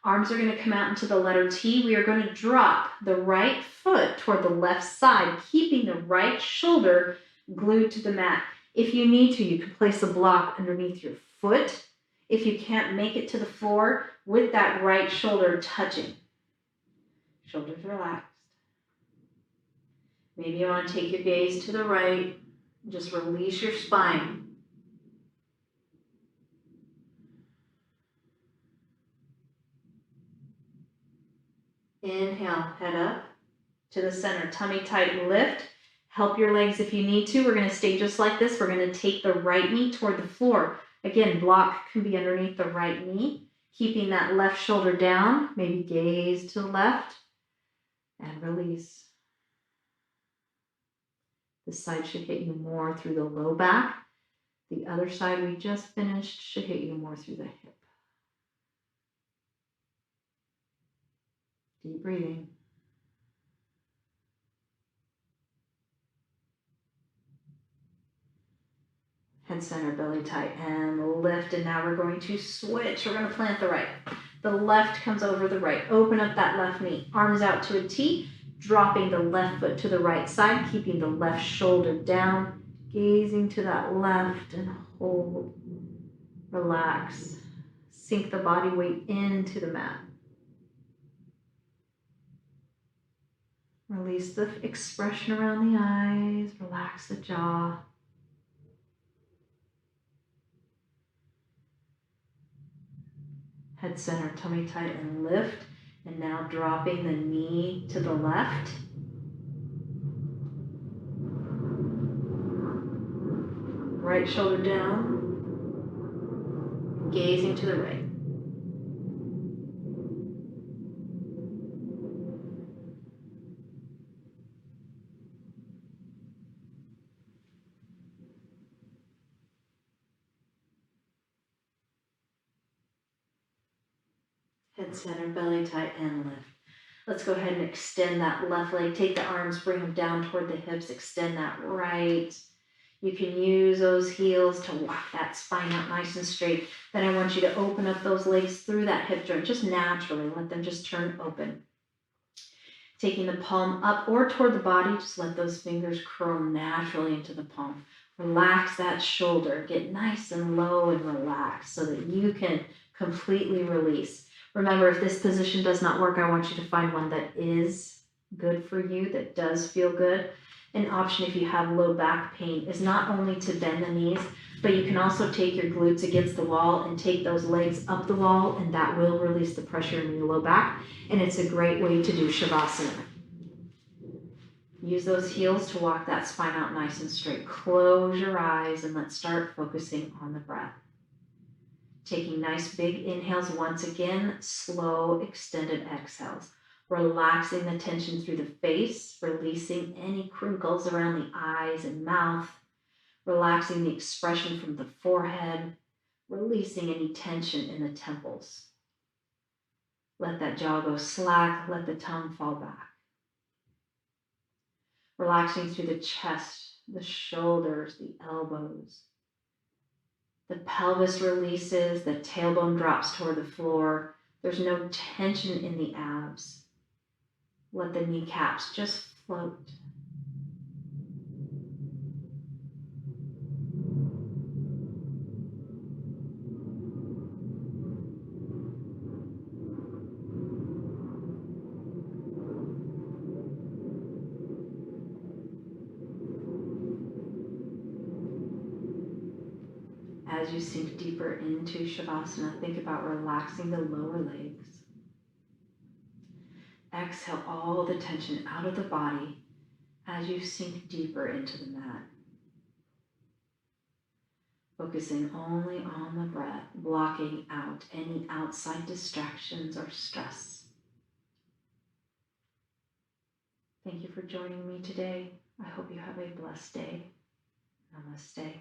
Arms are going to come out into the letter T. We are going to drop the right foot toward the left side, keeping the right shoulder glued to the mat. If you need to, you can place a block underneath your foot. If you can't make it to the floor, with that right shoulder touching. Shoulders relaxed. Maybe you want to take your gaze to the right. Just release your spine. Inhale, head up to the center. Tummy tight, lift. Help your legs if you need to. We're going to stay just like this. We're going to take the right knee toward the floor. Again, block can be underneath the right knee. Keeping that left shoulder down. Maybe gaze to the left. And release. This side should hit you more through the low back. The other side we just finished should hit you more through the hip. Deep breathing. Head center, belly tight, and lift. And now we're going to switch. We're going to plant the right. The left comes over the right. Open up that left knee. Arms out to a T, dropping the left foot to the right side, keeping the left shoulder down, gazing to that left and hold. Relax. Sink the body weight into the mat. Release the expression around the eyes. Relax the jaw. Head center, tummy tight, and lift. And now dropping the knee to the left. Right shoulder down. Gazing to the right. Head center, belly tight, and lift. Let's go ahead and extend that left leg. Take the arms, bring them down toward the hips. Extend that right. You can use those heels to walk that spine out nice and straight. Then I want you to open up those legs through that hip joint, just naturally. Let them just turn open. Taking the palm up or toward the body, just let those fingers curl naturally into the palm. Relax that shoulder. Get nice and low and relaxed so that you can completely release. Remember, if this position does not work, I want you to find one that is good for you, that does feel good. An option if you have low back pain is not only to bend the knees, but you can also take your glutes against the wall and take those legs up the wall, and that will release the pressure in your low back. And it's a great way to do Shavasana. Use those heels to walk that spine out nice and straight. Close your eyes and let's start focusing on the breath. Taking nice big inhales once again, slow extended exhales. Relaxing the tension through the face, releasing any crinkles around the eyes and mouth. Relaxing the expression from the forehead, releasing any tension in the temples. Let that jaw go slack, let the tongue fall back. Relaxing through the chest, the shoulders, the elbows. The pelvis releases, the tailbone drops toward the floor. There's no tension in the abs. Let the kneecaps just float. As you sink deeper into Shavasana, think about relaxing the lower legs. Exhale all the tension out of the body as you sink deeper into the mat. Focusing only on the breath, blocking out any outside distractions or stress. Thank you for joining me today. I hope you have a blessed day. Namaste.